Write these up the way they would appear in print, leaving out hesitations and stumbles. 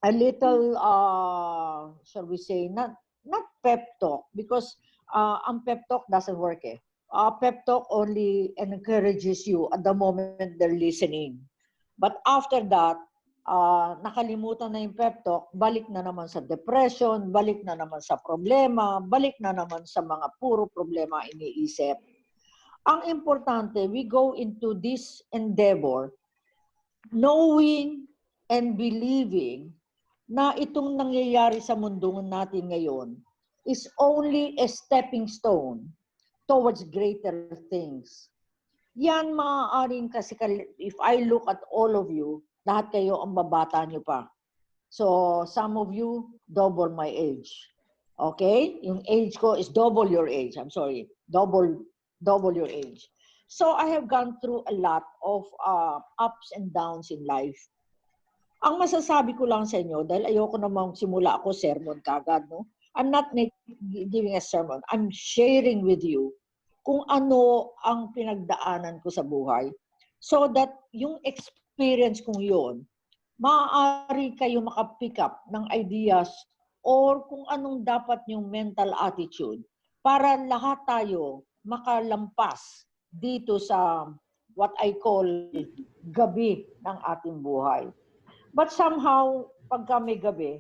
a little, shall we say, not pep talk, because ang pep talk doesn't work eh. Pep talk only encourages you at the moment they're listening. But after that, nakalimutan na yung pep talk, balik na naman sa depression, balik na naman sa problema, balik na naman sa mga puro problema iniisip. Ang importante, we go into this endeavor knowing and believing na itong nangyayari sa mundo natin ngayon is only a stepping stone towards greater things. Yan maaaring kasi, if I look at all of you, lahat kayo ang babata nyo pa. So, some of you, double my age. Okay? Yung age ko is double your age. I'm sorry. Double your age. So, I have gone through a lot of ups and downs in life. Ang masasabi ko lang sa inyo, dahil ayoko namang simula ako sermon kagad, no? I'm not giving a sermon. I'm sharing with you kung ano ang pinagdaanan ko sa buhay. So that yung experience kong yun, maaari kayo makapick up ng ideas or kung anong dapat yung mental attitude para lahat tayo makalampas dito sa what I call gabi ng ating buhay. But somehow, pagka may gabi,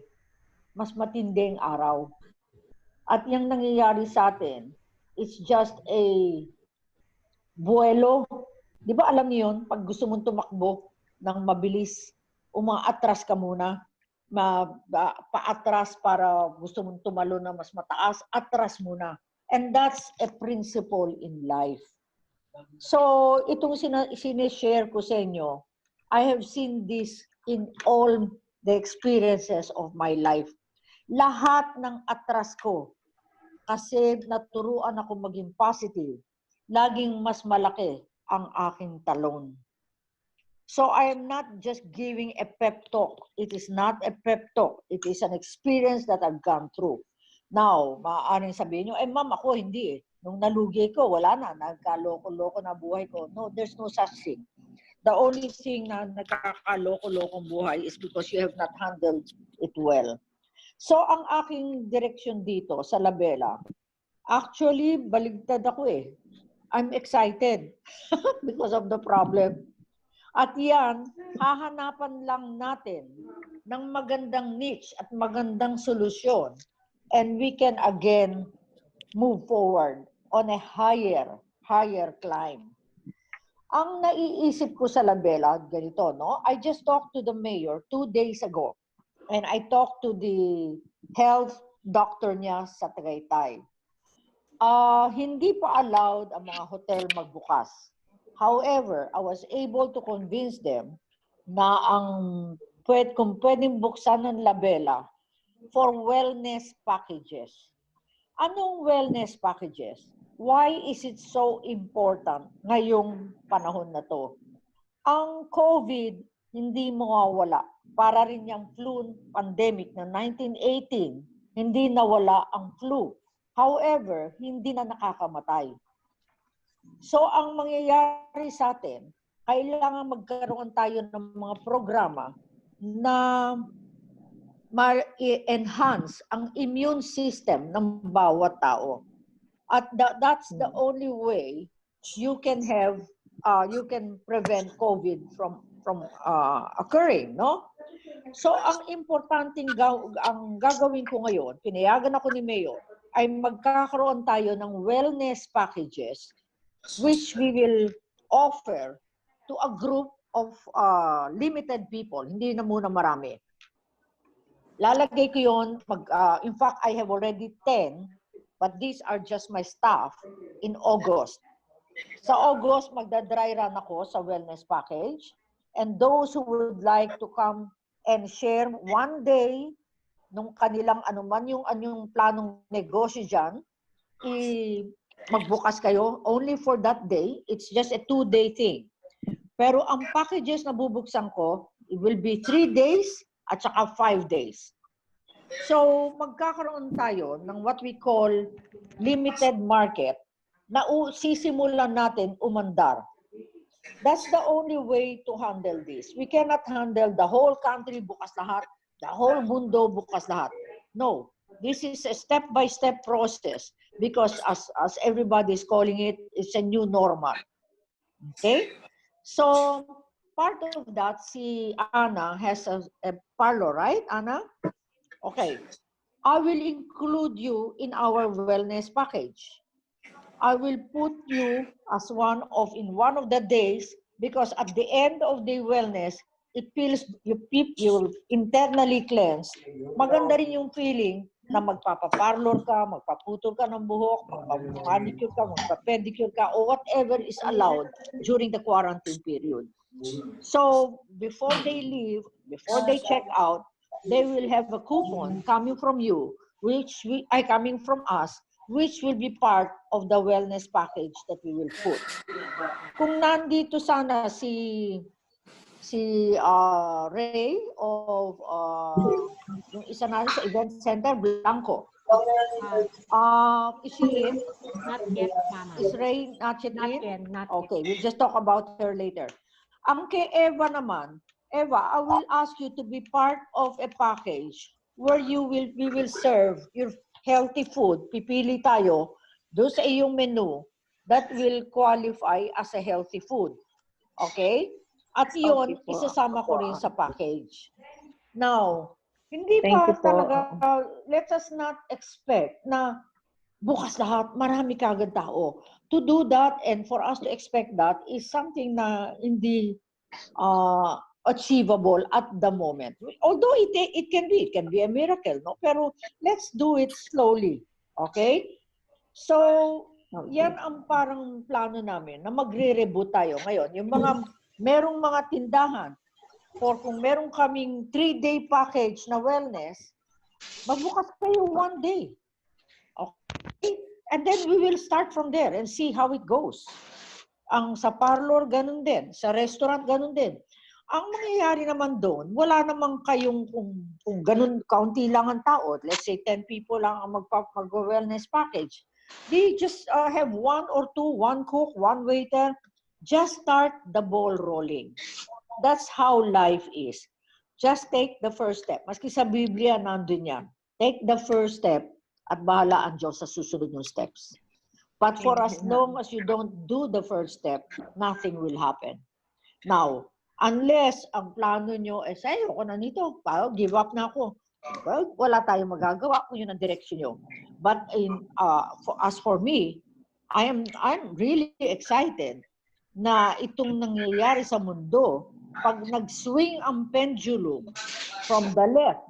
mas matinding araw. At yung nangyayari sa atin, it's just a buwelo. Di ba alam niyo yun? Pag gusto mong tumakbo ng mabilis, umaatras ka muna. Paatras para gusto mong tumalo na mas mataas, atras muna. And that's a principle in life. So, itong sinishare ko sa inyo, I have seen this in all the experiences of my life. Lahat ng atras ko, kasi naturuan ako maging positive, laging mas malaki ang aking talon. So I am not just giving a pep talk. It is not a pep talk. It is an experience that I've gone through. Now, maaaring sabihin nyo, ma'am, ako hindi eh. Nung nalugi ko, wala na. Nagkaloko-loko na buhay ko. No, there's no such thing. The only thing na nagkakaloko-lokong buhay is because you have not handled it well. So, ang aking direksyon dito sa Labela, actually, baligtad ako eh. I'm excited because of the problem. At yan, hahanapan lang natin ng magandang niche at magandang solusyon, and we can again move forward on a higher climb. Ang naiisip ko sa Labela, ganito, no? I just talked to the mayor 2 days ago, and I talked to the health doctor niya sa Tagaytay. Hindi pa allowed ang mga hotel magbukas. However, I was able to convince them na kung pwedeng buksan ng Labela for wellness packages. Anong wellness packages? Why is it so important ngayong panahon na to? Ang COVID, hindi mawawala. Para rin yung flu pandemic na 1918, hindi nawala ang flu. However, hindi na nakakamatay. So, ang mangyayari sa atin, kailangan magkaroon tayo ng mga programa na ma-enhance ang immune system ng bawat tao. At that's the only way you can prevent COVID from occurring, no? So, ang importanteng ang gagawin ko ngayon, pinayagan ako ni Mayor, ay magkakaroon tayo ng wellness packages which we will offer to a group of limited people, hindi na muna marami. Lalagay ko yun, in fact, I have already 10, but these are just my staff in August. Sa August, magda-dry run ako sa wellness package, and those who would like to come and share one day nung kanilang anuman yung anyong planong negosyo dyan, magbukas kayo only for that day. It's just a 2-day thing. Pero ang packages na bubuksan ko, it will be 3 days at saka 5 days. So, magkakaroon tayo ng what we call limited market na sisimulan natin umandar. That's the only way to handle this. We cannot handle the whole country bukas lahat. The whole mundo bukas lahat. No. This is a step-by-step process because as everybody is calling it, it's a new normal. Okay? So, part of that, si Anna has a parlor, right, Anna? Okay. I will include you in our wellness package. I will put you as in one of the days because at the end of the wellness, it feels you internally cleanse. Maganda rin yung feeling na magpapaparlor ka, magpaputol ka ng buhok, magpapanicure ka, magpapedicure ka, or whatever is allowed during the quarantine period. So before they leave, before they check out, they will have a coupon coming from you, coming from us, which will be part of the wellness package that we will put. Kung nandito sana si Ray of yung isa natin sa event center, Blanco. Is she in? Not yet, Mama. Is Ray not yet Not in? yet, not Okay, yet. we'll just talk about her later. Ang kay Eva naman, Eva, I will ask you to be part of a package where we will serve your healthy food. Pipili tayo doon sa iyong menu that will qualify as a healthy food. Okay? At yun, isasama ko rin sa package. Now, hindi pa talaga, let us not expect na bukas lahat, marami kagad tao. To do that and for us to expect that is something na hindi achievable at the moment. Although it can be a miracle, no? Pero let's do it slowly, okay? So, yan ang parang plano namin na magre-reboot tayo ngayon. Yung merong mga tindahan, kung meron kaming 3-day package na wellness, magbukas kayo 1 day. Okay? And then we will start from there and see how it goes. Ang sa parlor, ganun din. Sa restaurant, ganun din. Ang mangyayari naman doon, wala namang kayong kung ganun, kaunti lang ang tao. Let's say 10 people lang ang mag-wellness package. They just have 1 or 2, 1 cook, 1 waiter. Just start the ball rolling. That's how life is. Just take the first step. Maski sa Biblia, nandun yan. Take the first step at bahala ang Diyos sa susunod ng steps. But for as long as you don't do the first step, nothing will happen. Now, unless ang plano nyo ay, ayoko na nito, give up na ako. Well, wala tayong magagawa kung yun ang direction nyo. But as for me, I'm really excited na itong nangyayari sa mundo, pag nag-swing ang pendulum from the left,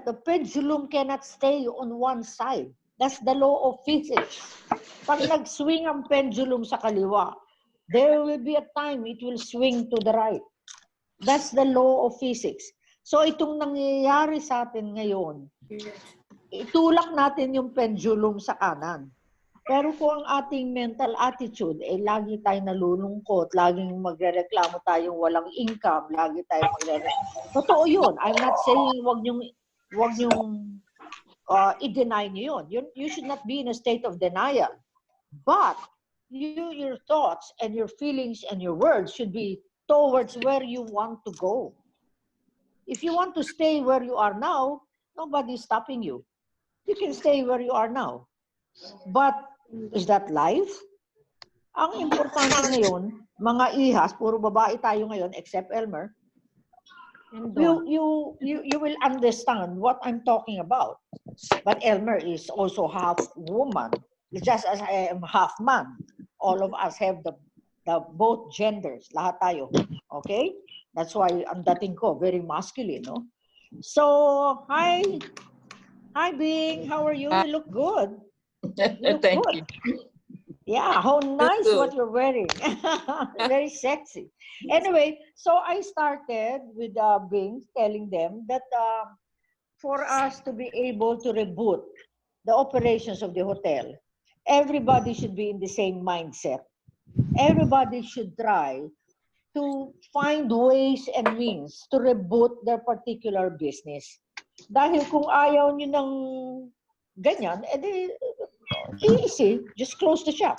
the pendulum cannot stay on one side. That's the law of physics. Pag nag-swing ang pendulum sa kaliwa, there will be a time it will swing to the right. That's the law of physics. So itong nangyayari sa atin ngayon, itulak natin yung pendulum sa kanan. Pero kung ang ating mental attitude, lagi tayong nalulungkot, laging magrereklamo tayong walang income, lagi tayong magrereklamo. Totoo yun. I'm not saying wag niyong i-deny niyo yun. You should not be in a state of denial. But your thoughts and your feelings and your words should be towards where you want to go. If you want to stay where you are now, nobody's stopping you. You can stay where you are now. But is that life? Ang importante ngayon, mga ihas, puro babae tayo ngayon except Elmer, you will understand what I'm talking about. But Elmer is also half woman, just as I am half man. All of us have the both genders, lahat tayo. Okay? That's why ang dating ko very masculine, no? So, hi Bing, how are you? You look good. You look Thank good. you. Yeah, how nice what you're wearing. Very sexy. Anyway, so I started with Bing telling them that for us to be able to reboot the operations of the hotel, everybody should be in the same mindset. Everybody should try to find ways and means to reboot their particular business. Dahil kung ayaw nyo ng ganyan, easy, just close the shop.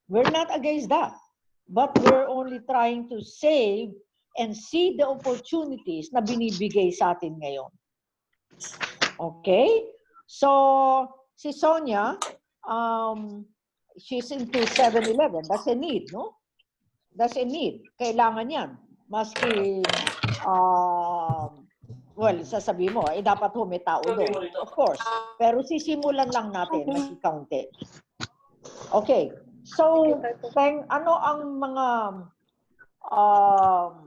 We're not against that. But we're only trying to save and see the opportunities na binibigay sa atin ngayon. Okay? So, si Sonia, she's into 7-Eleven. That's a need, no? That's a need. Kailangan yan. Maski, well, sasabihin mo, dapat may tao doon. Of course. Pero sisimulan lang natin, maski kaunti. Okay. So, ano ang mga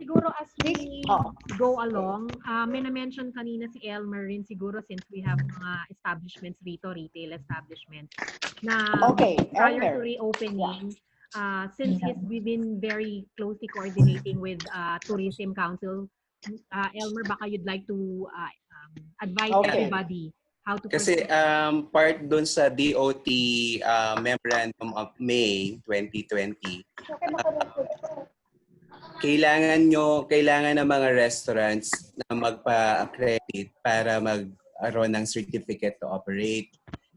siguro as we go along, may na-mention kanina si Elmer rin siguro since we have mga establishments rito, retail establishments, na prior to reopening, since we've been very closely coordinating with Tourism Council, Elmer, baka you'd like to advise everybody how to kasi part dun sa DOT Memorandum of May 2020, kailangan ng mga restaurants na magpa-accredit para magkaroon ng certificate to operate.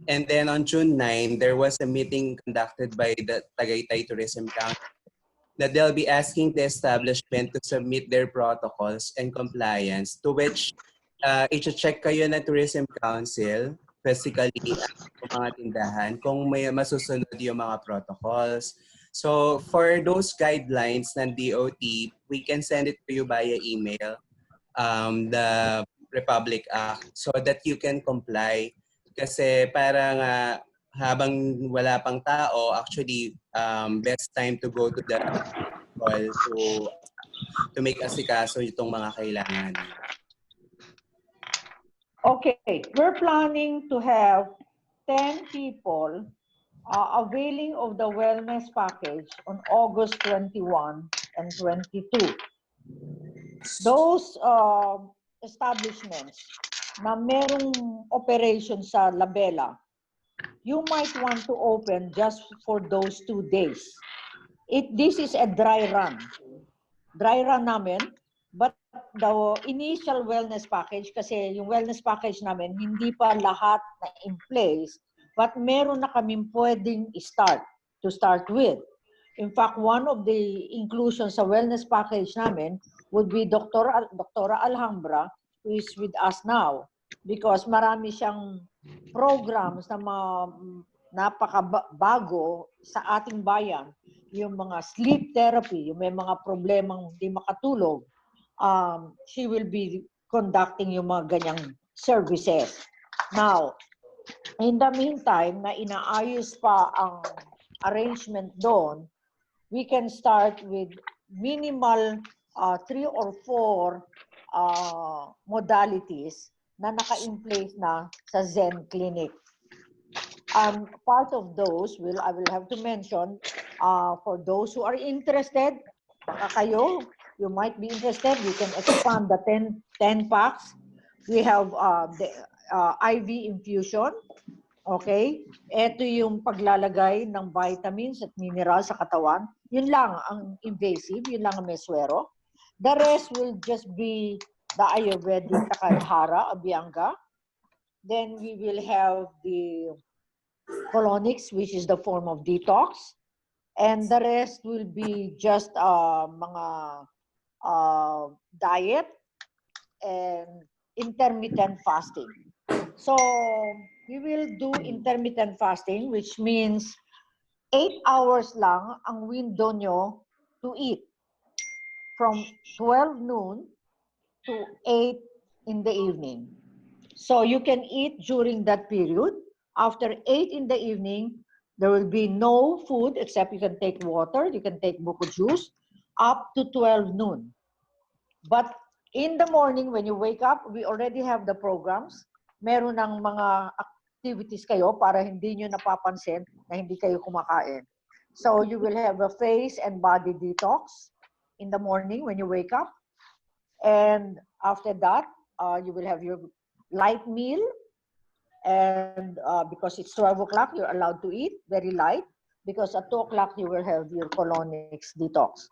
And then on June 9, there was a meeting conducted by the Tagaytay Tourism Council that they'll be asking the establishment to submit their protocols and compliance, to which i-check kayo ng Tourism Council, physically, ang mga tindahan, kung may masusunod yung mga protocols. So for those guidelines ng DOT, we can send it to you via email, the Republic Act, so that you can comply. Kasi parang habang wala pang tao, actually, best time to go to the hall to make asikaso itong mga kailangan. Okay, we're planning to have 10 people availing of the wellness package on August 21 and 22. Those establishments na merong operation sa Labela, you might want to open just for those 2 days. This is a dry run. Dry run namin, but the initial wellness package, kasi yung wellness package namin, hindi pa lahat na in place, but meron na kaming pwedeng to start with. In fact, one of the inclusions sa wellness package namin would be Dr. Alhambra, who is with us now, because marami siyang programs na napakabago sa ating bayan. Yung mga sleep therapy, yung may mga problemang hindi makatulog, she will be conducting yung mga ganyang services. Now, in the meantime, na inaayos pa ang arrangement doon, we can start with minimal 3 or 4 modalities na naka-in place na sa Zen Clinic. Part of those, I will have to mention, for those who are interested, kayo, you might be interested, we can expand the 10 packs. We have the IV infusion. Okay? Ito yung paglalagay ng vitamins at minerals sa katawan. Yun lang ang invasive, yun lang ang meswero. The rest will just be the Ayurvedic Takahara, Abhyanga. Then we will have the colonics, which is the form of detox. And the rest will be just mga diet and intermittent fasting. So we will do intermittent fasting, which means 8 hours lang ang window nyo to eat. From 12 noon to 8 in the evening. So you can eat during that period. After 8 in the evening, there will be no food except you can take water, you can take buko juice, up to 12 noon. But in the morning, when you wake up, we already have the programs. Meron ng mga activities kayo para hindi nyo napapansin na hindi kayo kumakain. So you will have a face and body detox in the morning when you wake up. And after that, you will have your light meal. And because it's 12 o'clock, you're allowed to eat very light. Because at 2 o'clock, you will have your colonics detox.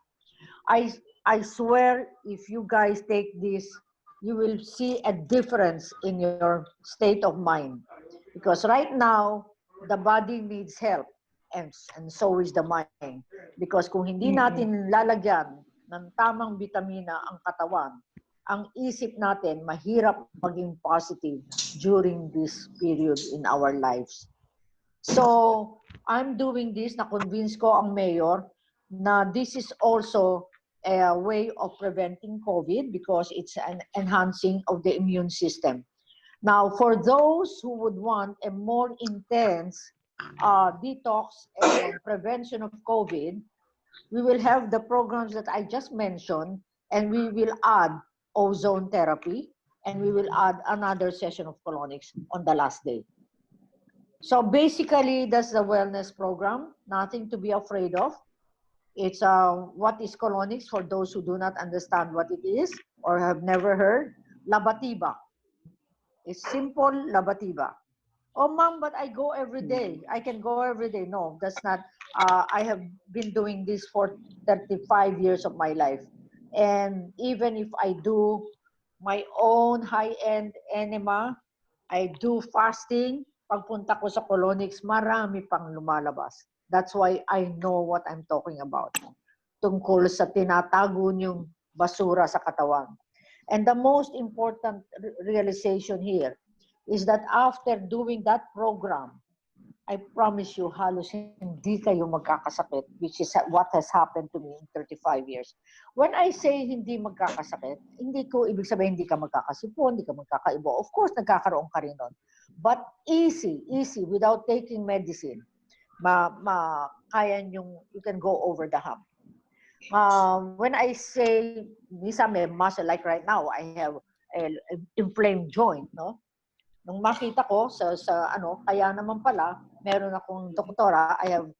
I swear, if you guys take this, you will see a difference in your state of mind. Because right now, the body needs help. And so is the mind. Because kung hindi natin lalagyan ng tamang vitamina ang katawan, ang isip natin mahirap maging positive during this period in our lives. So, I'm doing this, na-convince ko ang mayor na this is also a way of preventing COVID because it's an enhancing of the immune system. Now, for those who would want a more intense detox and prevention of COVID, we will have the programs that I just mentioned, and we will add ozone therapy, and we will add another session of colonics on the last day. So basically, that's the wellness program, nothing to be afraid of. It's what is colonics for those who do not understand what it is or have never heard. Labatiba. It's simple, labatiba. Oh, ma'am, but I go every day. I can go every day. No, that's not. I have been doing this for 35 years of my life. And even if I do my own high-end enema, I do fasting, pagpunta ko sa colonics, marami pang lumalabas. That's why I know what I'm talking about. Tungkol sa tinatago niyong basura sa katawan. And the most important realization here is that after doing that program, I promise you, halos hindi kayo magkakasakit, which is what has happened to me in 35 years. When I say hindi magkakasakit, hindi ko ibig sabihin hindi ka magkakasipon, hindi ka magkakaibo. Of course, nagkakaroon ka rin nun. But easy, without taking medicine, kaya yung, you can go over the hump. When I say, minsan may muscle, like right now, I have an inflamed joint, no? Nung makita ko sa kaya naman pala, meron akong doktora, I have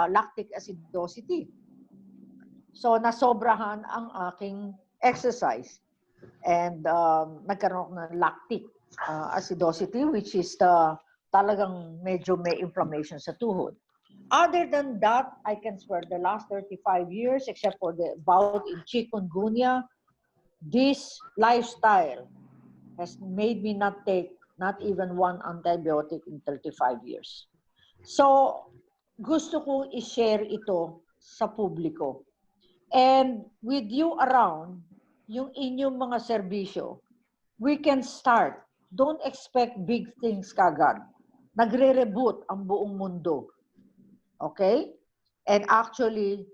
lactic acidosity. So, nasobrahan ang aking exercise. And nagkaroon ako ng lactic acidosity, which is talagang medyo may inflammation sa tuhod. Other than that, I can swear the last 35 years, except for the bout in chikungunya, this lifestyle has made me not take not even one antibiotic in 35 years. So, gusto kong i-share ito sa publiko. And with you around, yung inyong mga serbisyo, we can start. Don't expect big things kagad. Nagre-reboot ang buong mundo. Okay? And actually,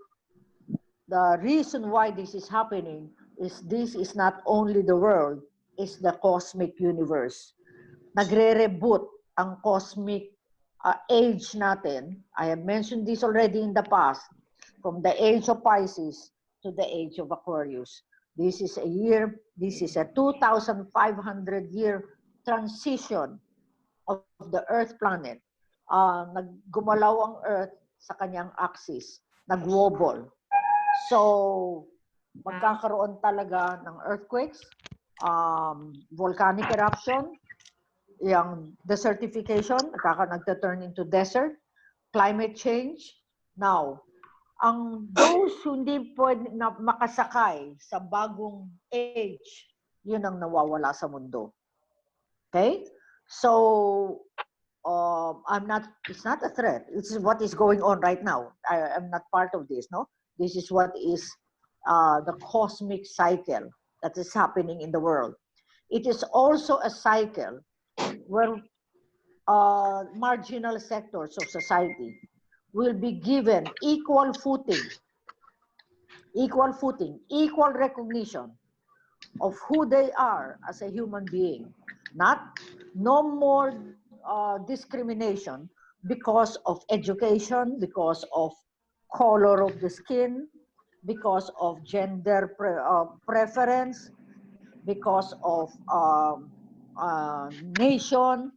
the reason why this is happening is this is not only the world, it's the cosmic universe. Nagre-reboot ang cosmic age natin. I have mentioned this already in the past, from the age of Pisces to the age of Aquarius. This is a 2,500 year transition of the Earth planet. Naggumalaw ang Earth sa kanyang axis, nag-wobble. So, magkakaroon talaga ng earthquakes, volcanic eruption, yung desertification, nagta-turn into desert, climate change. Now, those who hindi pwede na makasakay sa bagong age, yun ang nawawala sa mundo. Okay? So, it's not a threat. It's what is going on right now. I'm not part of this, no? This is what is the cosmic cycle that is happening in the world. It is also a cycle where marginal sectors of society will be given equal footing, equal recognition of who they are as a human being. No more discrimination because of education, because of color of the skin, because of gender preference, because of nation,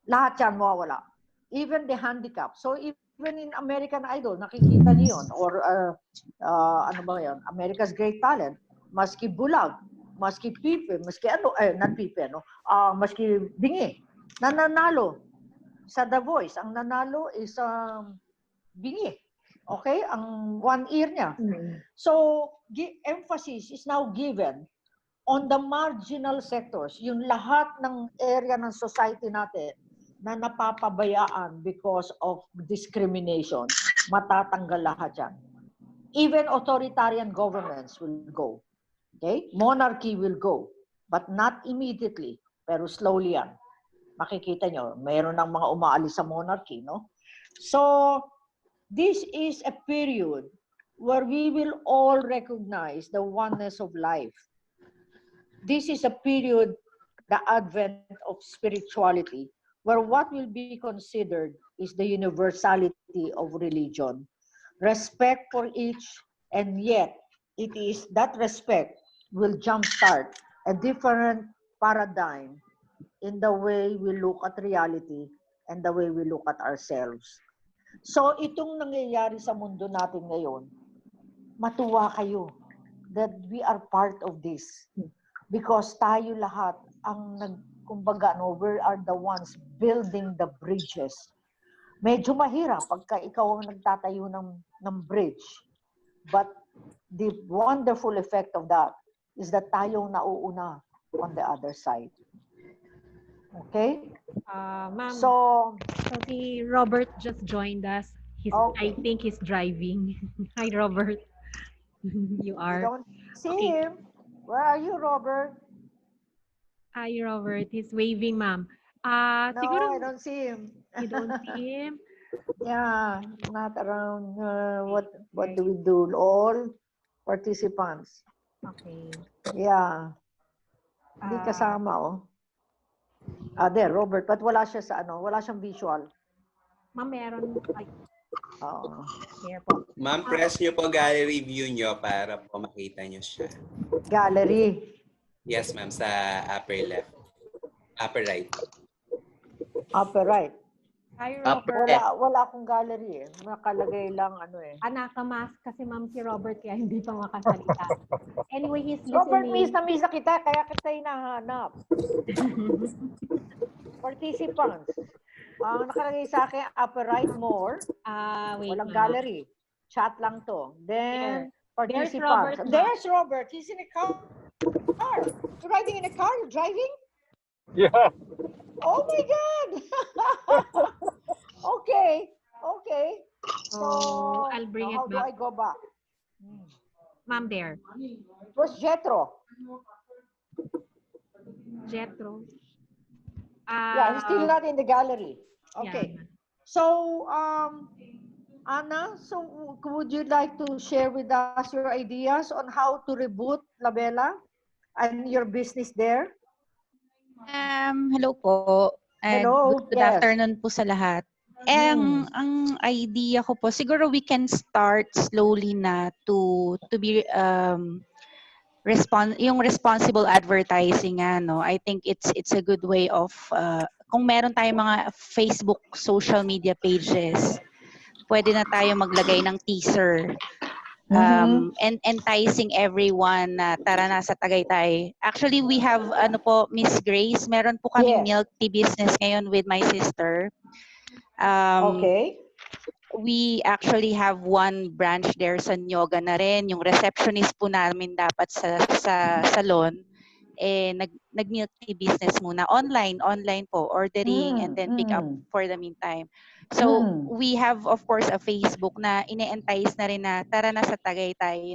lahat yan mawawala. Even the handicap. So even in American Idol, nakikita niyo yun. Or ano ba yun? America's Great Talent. Maski bulag, maski pipe, maski not pipe, no? Maski bingi. Nananalo sa The Voice. Ang nanalo is bingi. Okay? Ang one ear niya. So, emphasis is now given on the marginal sectors, yung lahat ng area ng society natin na napapabayaan because of discrimination, matatanggal lahat yan. Even authoritarian governments will go. Okay? Monarchy will go, but not immediately, pero slowly yan. Makikita nyo, mayroon ng mga umaalis sa monarchy, no? So, this is a period where we will all recognize the oneness of life. This is a period, the advent of spirituality, where what will be considered is the universality of religion, respect for each, and yet it is that respect will jumpstart a different paradigm in the way we look at reality and the way we look at ourselves. So itong nangyayari sa mundo natin ngayon, matuwa kayo that we are part of this. Because tayo lahat ang kumbaga, no, we are the ones building the bridges. Medyo mahirap pagka ikaw ang nagtatayo ng bridge. But the wonderful effect of that is that tayong nauuna on the other side. Okay? Ma'am, so si Robert just joined us. Okay. I think he's driving. Hi, Robert. You are. You don't see him. Where are you, Robert? Hi, Robert. He's waving, ma'am. No, Siguro, I don't see him. you don't see him? Yeah, not around. What do we do? All participants. Okay. Yeah. Hindi kasama, oh. There, Robert. But wala siya sa wala siyang visual. Ma'am, meron. Ay, Oo. here po. Ma'am, press nyo po gallery view nyo para po makita nyo siya. Gallery. Yes, ma'am, sa upper left. Upper right. Upper right. Hi, Robert. Wala akong gallery eh. Nakalagay lang Nakamask kasi ma'am si Robert kaya hindi pa makasalita. Anyway, he's listening. Robert, miss na kita, kaya kita hinahanap. Participants. Ang nakalagay sa akin, upper right more. Wait, Walang gallery. Chat lang to. Then, participants. There's Robert. He's in a car. You're riding in a car? You're driving? Yeah. Oh my God! Okay. So, I'll bring it how do back. I go back? Ma'am, there. Where's Jethro? Jethro. Yeah, he's still not in the gallery. Okay. Yeah. So, Anna, so would you like to share with us your ideas on how to reboot Labella and your business there? Hello po. And Hello, good yes. afternoon po sa lahat. Ang idea ko po, siguro we can start slowly na to be yung responsible advertising no. I think it's a good way of kung meron tayong mga Facebook social media pages, pwede na tayo maglagay ng teaser. And enticing everyone na tara na sa Tagaytay. Actually, we have Miss Grace, meron po kaming milk tea business ngayon with my sister. Okay. We actually have one branch there sa Nyoga na rin. Yung receptionist po namin dapat sa salon, nag-milk tea business muna. Online po, ordering and then pick up for the meantime. So, we have, of course, a Facebook na ine-entice na rin na tara na sa Tagaytay,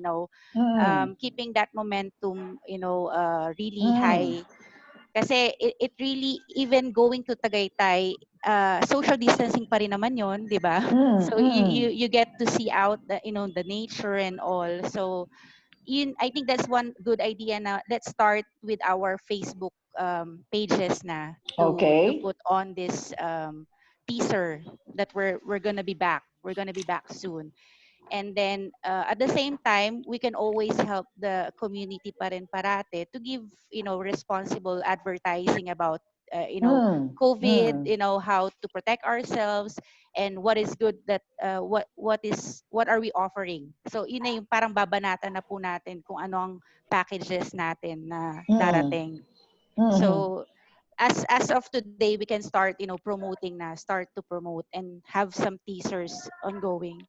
keeping that momentum, really high. Kasi it really, even going to Tagaytay, social distancing pa rin naman yun, di ba? So, you get to see out the nature and all. So, I think that's one good idea na let's start with our Facebook pages na to put on this teaser that we're gonna be back. We're gonna be back soon. And then at the same time, we can always help the community pa rin parate to give responsible advertising about COVID, how to protect ourselves and what is good that what are we offering. So yun na yung parang babanatan na po natin kung ano ang packages natin na darating. So as of today, we can start promoting na, start to promote and have some teasers ongoing.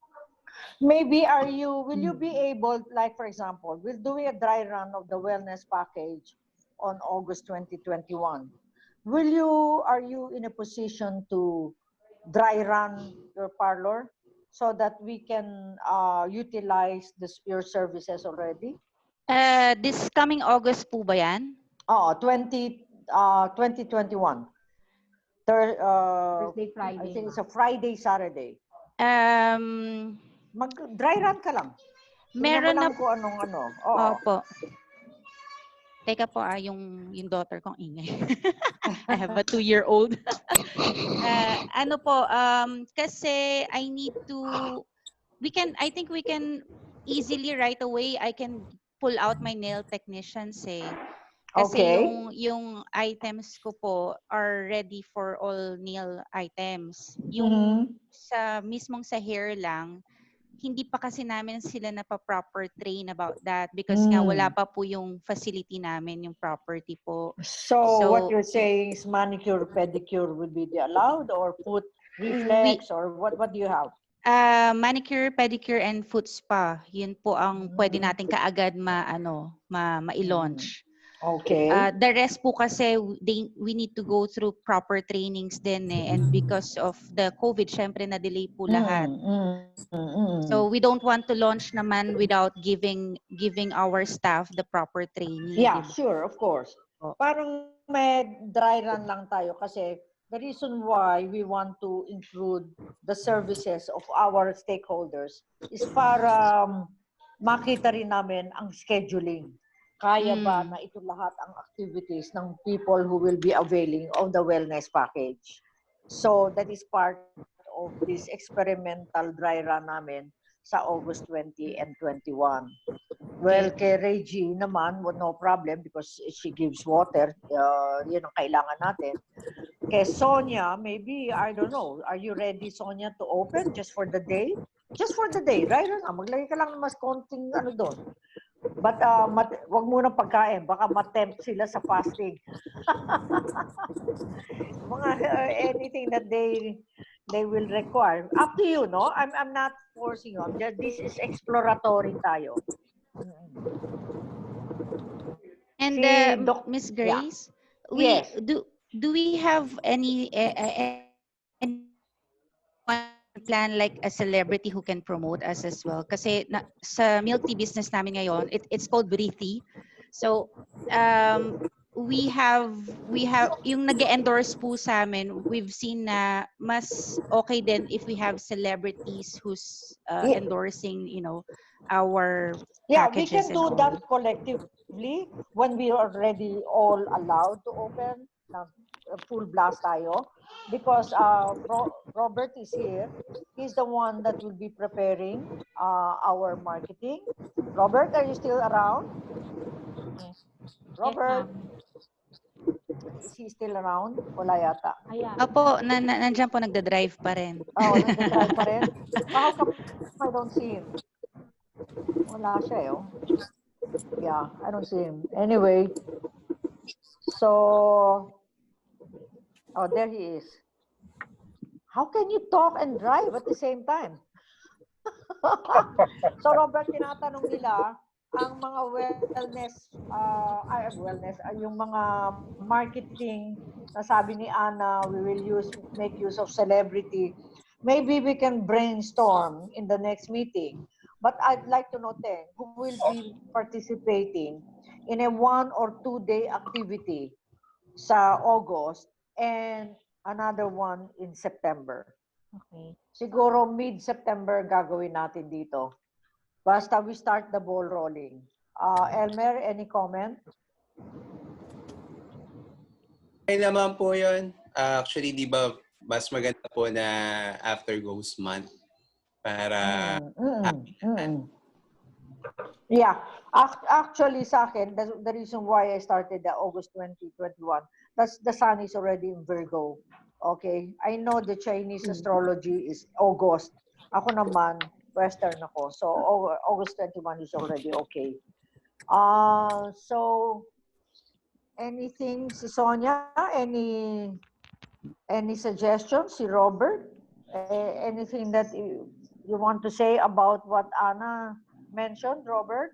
Maybe will you be able, like for example, we're doing a dry run of the wellness package on August 2021. Are you in a position to dry run your parlor so that we can utilize your services already? This coming August po ba yan? Oo, 2021. Thursday, Friday. I think it's a Friday, Saturday. Mag-dry run ka lang. Meron na kung anong ano. Oo. Opo. Teka po, yung daughter kong ingay. I have a 2-year-old. Ano po, kasi I need to, I think we can easily right away, I can pull out my nail technicians eh. Kasi Okay. yung items ko po are ready for all nail items. Yung sa mismong sa hair lang, hindi pa kasi namin sila proper train about that because nga wala pa po yung facility namin, yung property po. So what you're saying is manicure, pedicure would be allowed, or foot reflex, or what do you have? Manicure, pedicure, and foot spa. Yun po ang pwede natin kaagad ma-launch. Okay. The rest po kasi we need to go through proper trainings din eh. And because of the COVID, syempre na-delay po lahat. So we don't want to launch naman without giving our staff the proper training. Yeah, diba? sure, of course. Parang may dry run lang tayo kasi the reason why we want to include the services of our stakeholders is para makita rin namin ang scheduling. Kaya ba na ito lahat ang activities ng people who will be availing of the wellness package? So that is part of this experimental dry run namin sa August 20 and 21. Well, kay Reggie naman, no problem because she gives water. Yun ang kailangan natin. Kay Sonia, maybe, I don't know, are you ready, Sonia, to open just for the day? Just for the day, right? Maglagay ka lang ng mas konting ano doon. But wag muna pagkain, baka matempt sila sa fasting. Mga anything that they will require. Up to you, no? I'm not forcing you. This is exploratory tayo. And Miss Grace, yes. do we have any plan like a celebrity who can promote us as well? Kasi sa milk tea business namin ngayon, it's called Breathy. So we have yung nag-endorse po sa amin, we've seen na mas okay din if we have celebrities who's endorsing, our packages. We can do that collectively when we are already all allowed to open. Full blast tayo because Robert is here. He's the one that will be preparing our marketing. Robert, are you still around? Robert, is he still around? Wala yata. Apo, nandiyan po, nagda-drive pa rin. Oh, nagda-drive pa rin? How come I don't see him? Wala siya eh. Yeah, I don't see him. Anyway, so oh, there he is. How can you talk and drive at the same time? So, Robert, tinatanong nila, ang mga wellness, yung mga marketing, nasabi ni Ana, we will make use of celebrity. Maybe we can brainstorm in the next meeting. But I'd like to know, who will be participating in a 1 or 2 day activity sa August and another one in September. Okay. Siguro mid-September gagawin natin dito. Basta we start the ball rolling. Elmer, any comment? Okay naman po yun. Actually, di ba, mas maganda po na after Ghost Month para... Yeah. Actually, sa akin, the reason why I started the August 2021, that's the sun is already in Virgo. Okay? I know the Chinese astrology is August. Ako naman, Western ako. So, August 21 is already okay. So, anything, si Sonia? Any suggestions? Si Robert? Anything that you want to say about what Anna mentioned, Robert?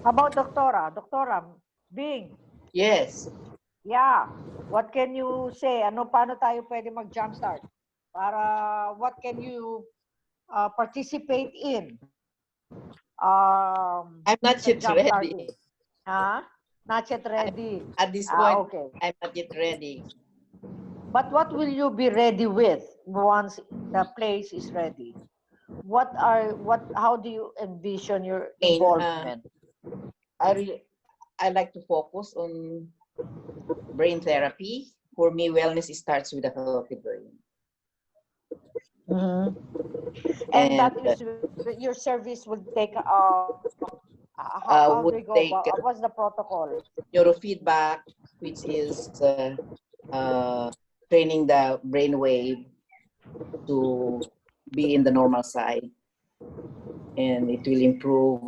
How about Doctora? Doctora, Bing? Yes. Yeah. What can you say? Paano tayo pwede mag-jumpstart? Para what can you participate in? I'm not Sa yet job ready. starting. Huh? Not yet ready. At this point, Okay. I'm not yet ready. But what will you be ready with once the place is ready? How do you envision your involvement? I like to focus on brain therapy. For me, wellness starts with a healthy brain. Mm-hmm. And that is your service will take how do you go about, what's the protocol? Neurofeedback, which is training the brainwave to be in the normal side, and it will improve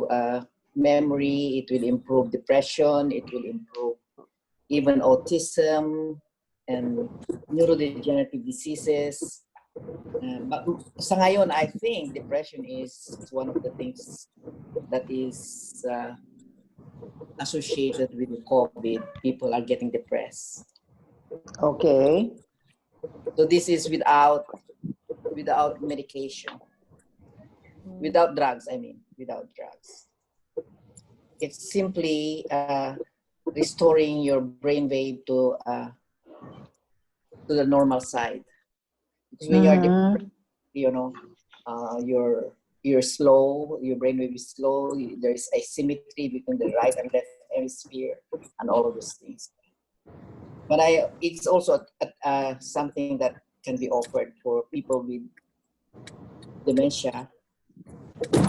memory, it will improve depression, it will improve even autism and neurodegenerative diseases. But sa ngayon, I think depression is one of the things that is associated with COVID. People are getting depressed. Okay. So this is without medication, without drugs. I mean, without drugs. It's simply restoring your brainwave to the normal side. Because when you're depressed, you know, you're slow, your brainwave is slow. There's asymmetry between the right and left hemisphere, and all of those things. But it's also something that can be offered for people with dementia,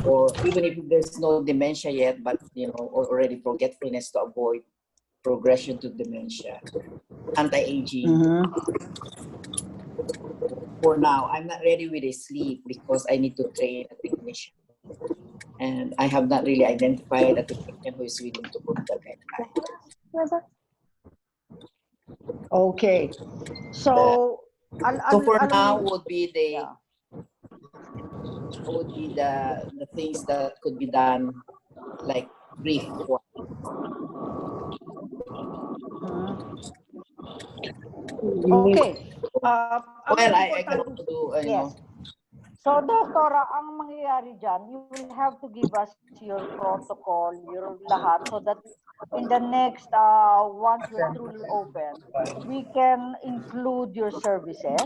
or even if there's no dementia yet, but already forgetfulness to avoid progression to dementia, anti-aging. For now, I'm not ready with a sleep because I need to train a technician, and I have not really identified a technician who is willing to put the guideline. Okay, so for now would be the things that could be done, like brief one. Okay. Well, I can also do, yes. So, Doctora, ang mangyayari dyan, you will have to give us your protocol, your lahat, so that in the next, once we're truly open, we can include your services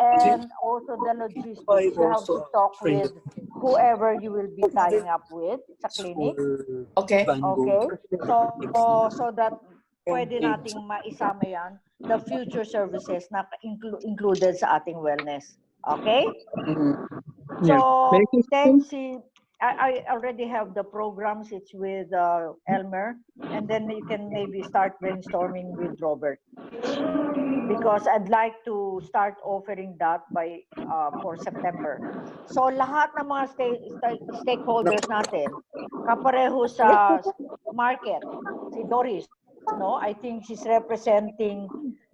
and also the logistics. You have to talk with whoever you will be tying up with sa clinic. Okay. Okay. So that pwede nating maisama yan, the future services na included sa ating wellness. Okay? So, then I already have the programs. It's with Elmer, and then you can maybe start brainstorming with Robert, because I'd like to start offering that by for September. So, lahat ng mga stakeholders natin, kapareho sa market, si Doris, no? I think she's representing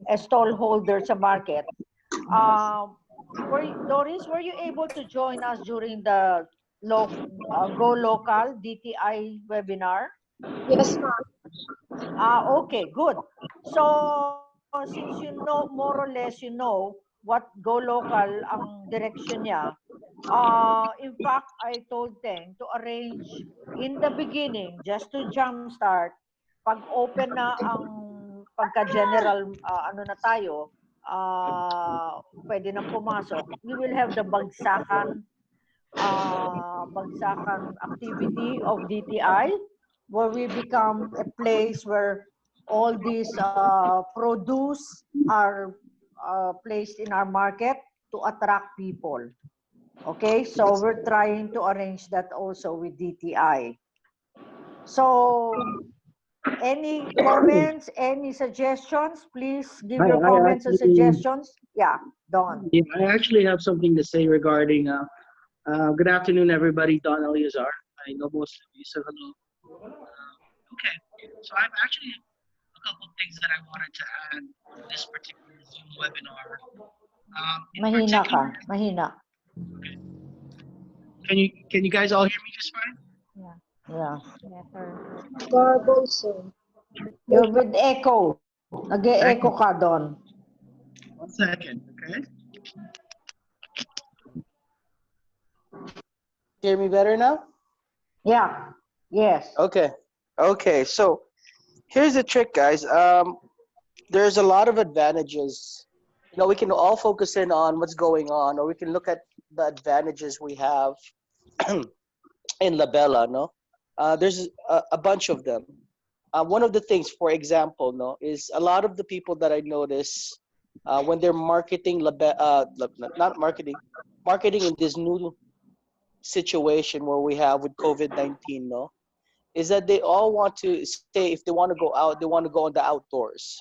a stallholder sa market. Doris, were you able to join us during the Go Local DTI webinar? Yes, ma'am. Okay, good. So, since you know, more or less you know what Go Local ang direction niya, in fact, I told Teng to arrange in the beginning, just to jumpstart, pag open na ang pagka-general, ano na tayo, pwede nang pumasok, we will have the bagsakan activity of DTI, where we become a place where all these produce are placed in our market to attract people. Okay, so we're trying to arrange that also with DTI. So, any comments, any suggestions? Please give your comments and suggestions. Yeah, Don. Yeah, I actually have something to say regarding, good afternoon, everybody. Don Eliazar. I know most of you, so hello. Okay, so I have actually a couple of things that I wanted to add to this particular Zoom webinar. Mahina ka, mahina. Okay. Can you guys all hear me just fine? Yeah. Garble, sir. You're with echo. Nag-e-echo ka, Don. 1 second, okay? Hear me better now? Yeah. Yes. Okay. Okay. So here's the trick, guys. There's a lot of advantages. You know, we can all focus in on what's going on, or we can look at the advantages we have in Labella, no? There's a bunch of them. One of the things, for example, no, is a lot of the people that I notice when they're marketing, not marketing, marketing in this new situation where we have with COVID-19, no, is that they all want to say if they want to go out, they want to go in the outdoors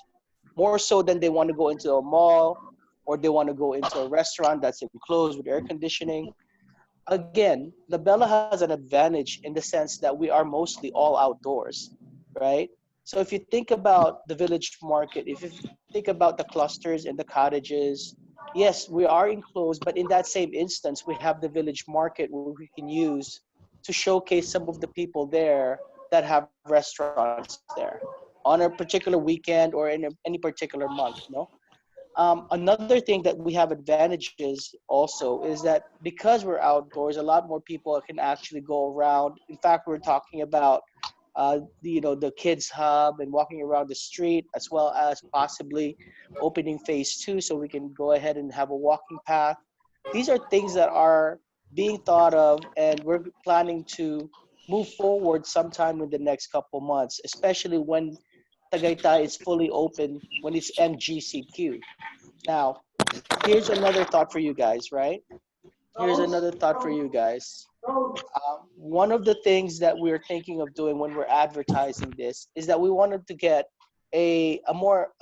more so than they want to go into a mall or they want to go into a restaurant that's enclosed with air conditioning. Again, La Bella has an advantage in the sense that we are mostly all outdoors, right? So if you think about the village market, if you think about the clusters and the cottages, yes, we are enclosed, but in that same instance, we have the village market where we can use to showcase some of the people there that have restaurants there on a particular weekend or in any particular month, no? Another thing that we have advantages also is that because we're outdoors, a lot more people can actually go around. In fact, we're talking about the kids hub and walking around the street, as well as possibly opening phase 2 so we can go ahead and have a walking path. These are things that are being thought of, and we're planning to move forward sometime in the next couple months, especially when Tagaytay is fully open, when it's MGCQ. Now, here's another thought for you guys, right? Here's another thought for you guys. One of the things that we're thinking of doing when we're advertising this is that we wanted to get a more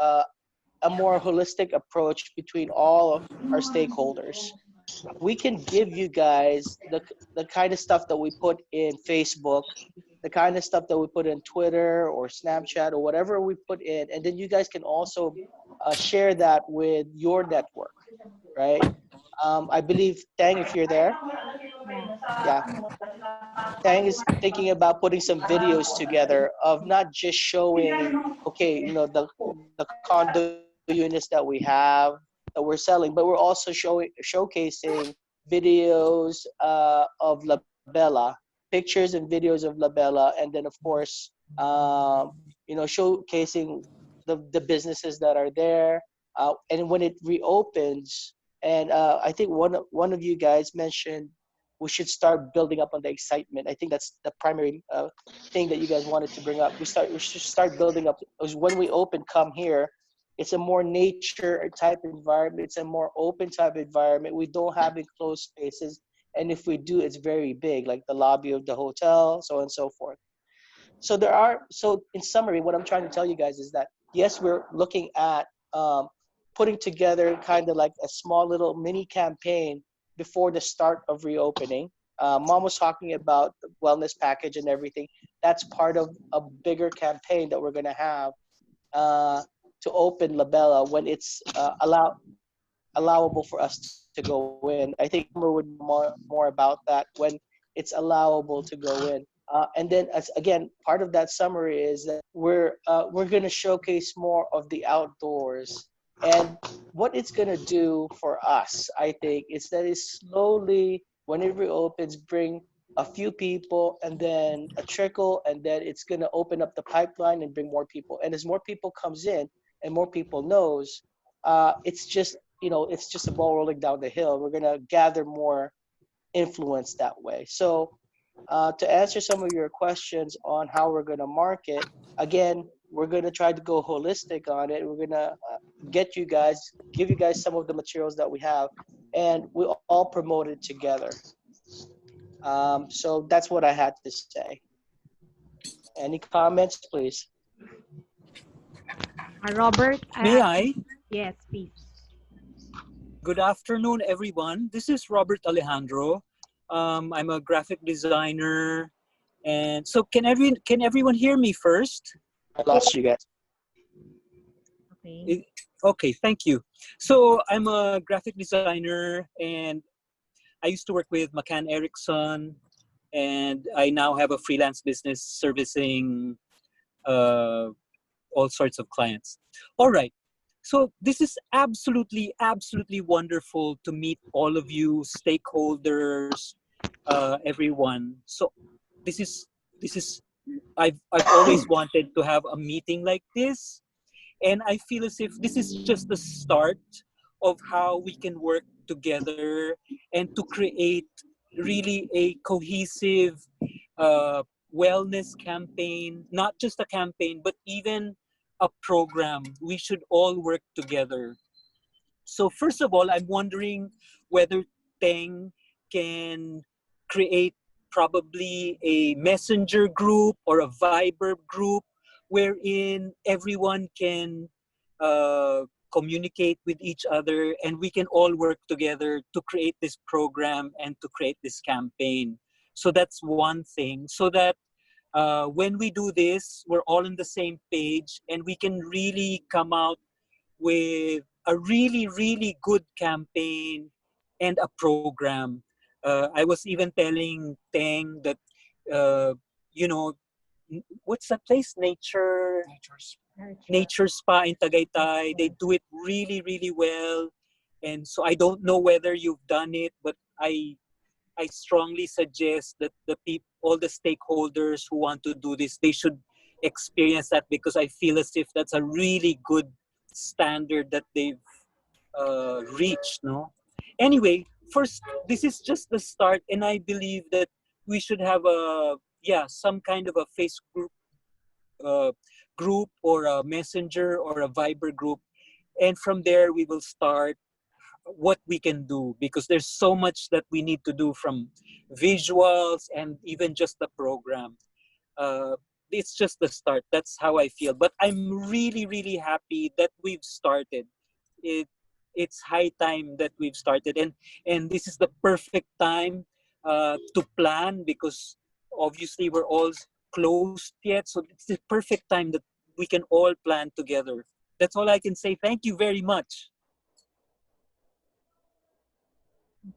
holistic approach between all of our stakeholders. We can give you guys the kind of stuff that we put in Facebook, the kind of stuff that we put in Twitter or Snapchat or whatever we put in, and then you guys can also share that with your network, right? I believe Tang, if you're there, yeah, Tang is thinking about putting some videos together of not just showing, okay, the condo units that we have that we're selling, but we're also showcasing videos of La Bella, pictures and videos of La Bella, and then of course, showcasing the businesses that are there. And when it reopens, and I think one of you guys mentioned we should start building up on the excitement. I think that's the primary thing that you guys wanted to bring up. We should start building up. Because when we open, come here. It's a more nature type environment. It's a more open type environment. We don't have enclosed spaces, and if we do, it's very big, like the lobby of the hotel, so on and so forth. So in summary, what I'm trying to tell you guys is that yes, we're looking at putting together kind of like a small little mini campaign before the start of reopening. Mom was talking about the wellness package and everything. That's part of a bigger campaign that we're going to have to open La Bella when it's allowable for us to go in. I think Summer would more about that when it's allowable to go in. And then, again, part of that summary is that we're going to showcase more of the outdoors. And what it's going to do for us, I think, is that it's slowly, when it reopens, bring a few people and then a trickle, and then it's going to open up the pipeline and bring more people. And as more people comes in and more people knows, it's just a ball rolling down the hill. We're going to gather more influence that way. So to answer some of your questions on how we're going to market, again, we're going to try to go holistic on it. We're going to give you guys some of the materials that we have, and we all promote it together. So that's what I had to say. Any comments, please? Robert? May I? Yes, please. Good afternoon, everyone. This is Robert Alejandro. I'm a graphic designer. And so can everyone hear me first? I lost you guys. Okay. Okay, thank you. So I'm a graphic designer, and I used to work with McCann Erickson, and I now have a freelance business servicing all sorts of clients. All right. So this is absolutely, absolutely wonderful to meet all of you stakeholders everyone. So this is this is I've always wanted to have a meeting like this, and I feel as if this is just the start of how we can work together and to create really a cohesive uh, wellness campaign, not just a campaign, but even a program. We should all work together. So first of all, I'm wondering whether Teng can create probably a messenger group or a Viber group wherein everyone can uh, communicate with each other and we can all work together to create this program and to create this campaign. So that's one thing. So that when we do this, we're all on the same page and we can really come out with a really, really good campaign and a program. I was even telling Teng that, uh, you know, what's that place? Nature Spa in Tagaytay. They do it really, really well. And so I don't know whether you've done it, but I strongly suggest that all the stakeholders who want to do this, they should experience that because I feel as if that's a really good standard that they've reached. No, anyway, first this is just the start, and I believe that we should have some kind of a uh, group or a messenger or a Viber group, and from there we will start what we can do because there's so much that we need to do from visuals and even just the program. Uh, it's just the start. That's how I feel. But I'm really, really happy that we've started. It it's high time that we've started, and this is the perfect time to plan because obviously we're all closed yet. So it's the perfect time that we can all plan together. That's all I can say. Thank you very much.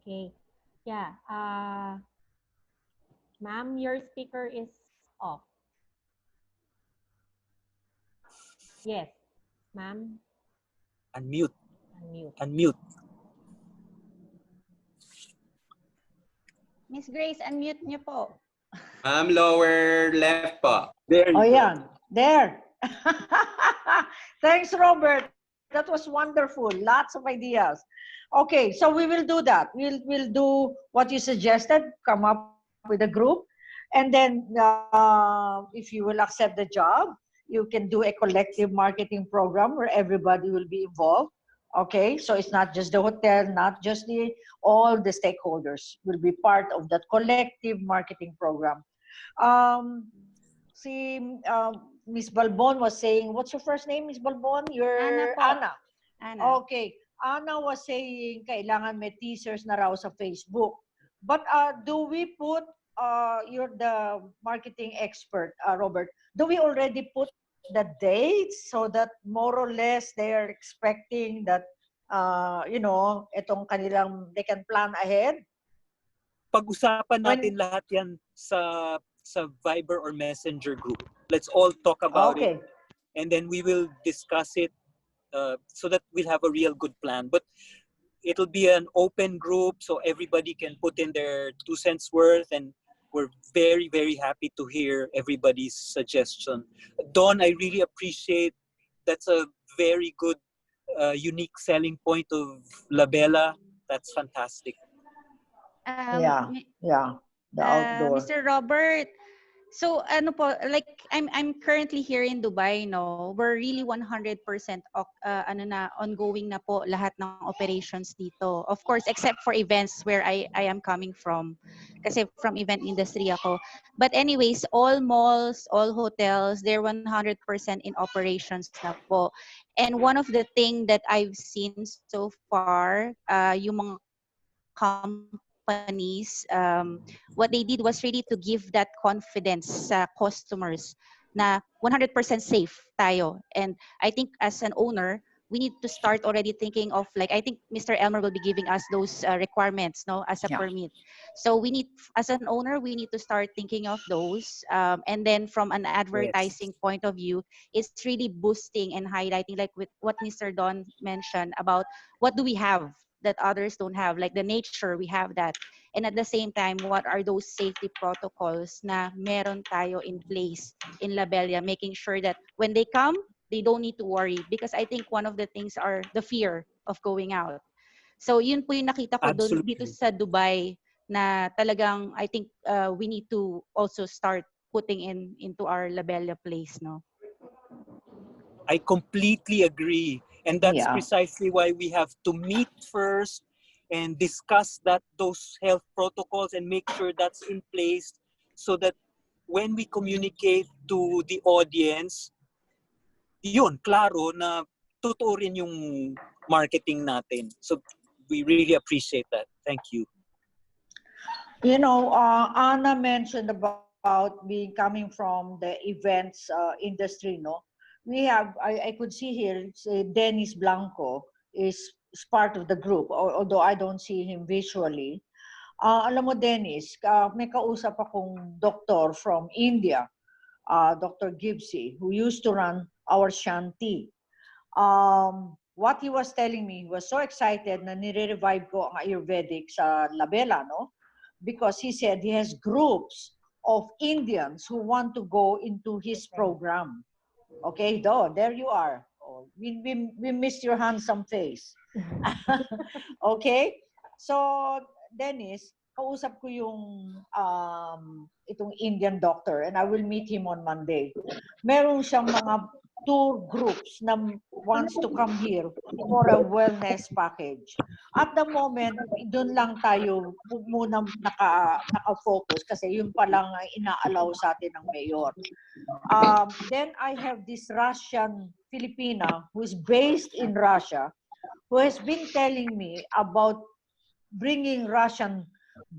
Okay. Yeah. Ma'am, your speaker is off. Yes. Ma'am, Unmute. unmute. Unmute. Miss Grace, unmute niyo po. Lower left po. There you Oh, go. yeah. There. Thanks, Robert. That was wonderful. Lots of ideas. Okay, so we will do that. We'll do what you suggested, come up with a group. And then if you will accept the job, you can do a collective marketing program where everybody will be involved. Okay, so it's not just the hotel, not just all the stakeholders will be part of that collective marketing program. Um, see, Miss Balbon was saying, what's your first name, Miss Balbon? Ana You're po. Anna. Ana. Okay. Anna was saying, kailangan may teasers na raw sa Facebook. But do we put, you're the marketing expert, Robert, do we already put the dates so that more or less they are expecting that, itong kanilang, they can plan ahead? Pag-usapan natin lahat yan sa Viber or Messenger group. Let's all talk about it, and then we will discuss it so that we'll have a real good plan. But it'll be an open group, so everybody can put in their 2 cents worth, and we're very, very happy to hear everybody's suggestion. Don, I really appreciate that's a very good, unique selling point of Labella. That's fantastic. Yeah, the outdoor. Mr. Robert, so ano po, like I'm currently here in Dubai, no. We're really 100% ongoing na po lahat ng operations dito. Of course, except for events where I am coming from. Kasi from event industry ako. But anyways, all malls, all hotels, they're 100% in operations na po. And one of the thing that I've seen so far, yung mga companies, what they did was really to give that confidence sa customers na 100% safe tayo. And I think as an owner, we need to start already thinking of, like, I think Mr. Elmer will be giving us those requirements, no, as a permit. So we need, as an owner, we need to start thinking of those. And then from an advertising point of view, it's really boosting and highlighting, like with what Mr. Don mentioned about what do we have that others don't have, like the nature, we have that. And at the same time, what are those safety protocols na meron tayo in place in Labella, making sure that when they come, they don't need to worry. Because I think one of the things are the fear of going out. So yun po yung nakita ko doon dito Absolutely. sa Dubai na talagang I think we need to also start putting into our Labella place, no? I completely agree. And that's Yeah. precisely why we have to meet first and discuss those health protocols and make sure that's in place so that when we communicate to the audience, yun, klaro na totoo rin yung marketing natin. So we really appreciate that. Thank you. You know, Anna mentioned about being coming from the events industry, no? We have, I could see here, Dennis Blanco is part of the group, although I don't see him visually. Alam mo, Dennis, may kausap akong doctor from India, Dr. Gibbsy, who used to run our Shanti. What he was telling me, he was so excited na nire-revive ko ang Ayurvedic sa Labella, no? Because he said he has groups of Indians who want to go into his program. Okay, there you are. Oh, we missed your handsome face. Okay? So, Dennis, kausap ko yung itong Indian doctor and I will meet him on Monday. Meron siyang mga tour groups na wants to come here for a wellness package. At the moment, doon lang tayo muna naka-focus kasi yun pa lang ina-allow sa atin ng mayor. Then I have this Russian Filipina who is based in Russia who has been telling me about bringing Russian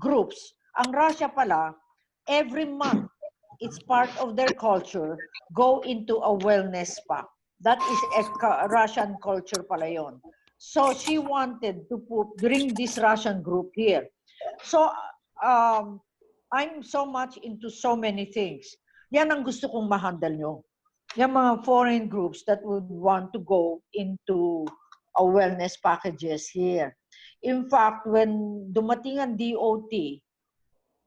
groups. Ang Russia pala, every month, it's part of their culture, go into a wellness spa. That is a Russian culture pala yon. So she wanted to bring this Russian group here. So I'm so much into so many things. Yan ang gusto kong ma-handle nyo. Yung mga foreign groups that would want to go into a wellness packages here. In fact, when dumating ang DOT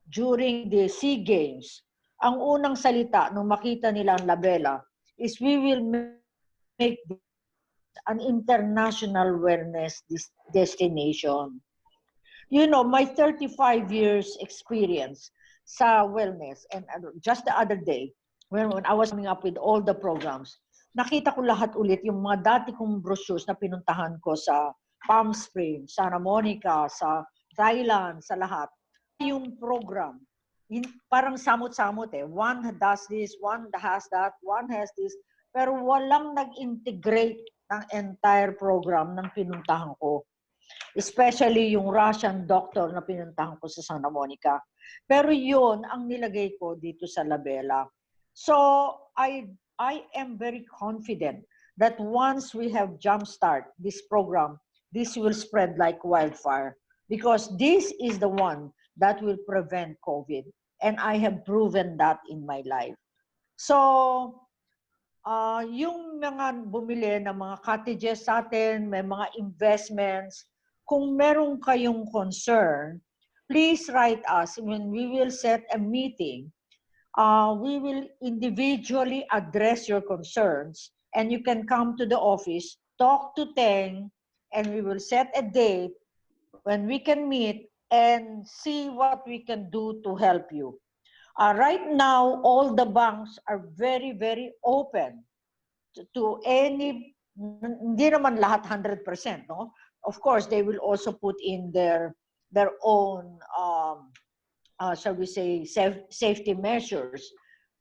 during the SEA Games, ang unang salita nung makita nila ang Labella is we will make this an international wellness destination. You know, my 35 years experience sa wellness, and just the other day, when I was coming up with all the programs, nakita ko lahat ulit yung mga dati kong brochures na pinuntahan ko sa Palm Springs, Santa Monica, sa Thailand, sa lahat. Yung program, parang samot-samot eh. One does this, one has that, one has this. Pero walang nag-integrate ng entire program ng pinuntahan ko. Especially yung Russian doctor na pinuntahan ko sa Santa Monica. Pero yun ang nilagay ko dito sa Labella. So, I am very confident that once we have jumpstart this program, this will spread like wildfire. Because this is the one that will prevent COVID. And I have proven that in my life. So, yung mga bumili ng mga cottages sa atin, may mga investments, kung meron kayong concern, please write us. When we will set a meeting, we will individually address your concerns and you can come to the office, talk to Teng, and we will set a date when we can meet and see what we can do to help you. Right now, all the banks are very, very open to any, hindi naman lahat 100%, no? Of course, they will also put in their own, shall we say, safety measures.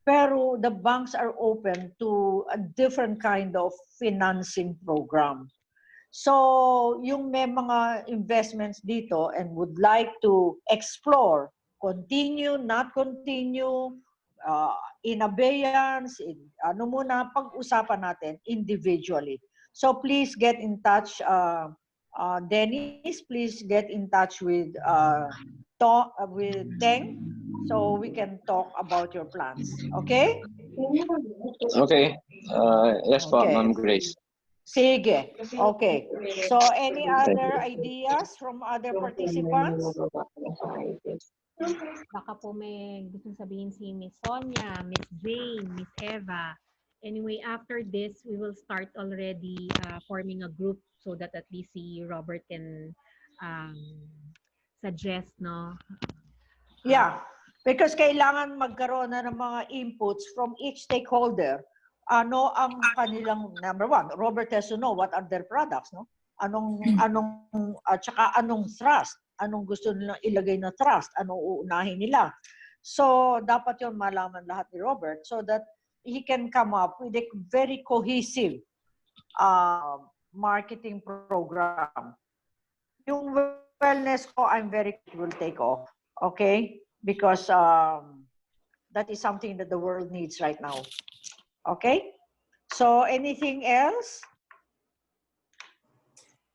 Pero the banks are open to a different kind of financing program. So, yung may mga investments dito and would like to explore, continue, not continue, in abeyance, ano muna, pag-usapan natin individually. So, please get in touch, Dennis, please get in touch with Teng, so we can talk about your plans. Okay? Okay. Yes po, Okay. Ma'am Grace. Sige. Okay. So, any other ideas from other participants? Baka po may gusto sabihin si Miss Sonia, Miss Jane, Miss Eva. Anyway, after this, we will start already forming a group so that at least si Robert can suggest, no? Yeah. Because kailangan magkaroon na ng mga inputs from each stakeholder. Ano ang kanilang, number one, Robert has to know what are their products, no? At saka anong thrust, anong gusto nilang ilagay na thrust, anong uunahin nila. So, dapat yun malaman lahat ni Robert so that he can come up with a very cohesive marketing program. Yung wellness ko, I'm very will take off, okay? Because that is something that the world needs right now. Okay? So, anything else?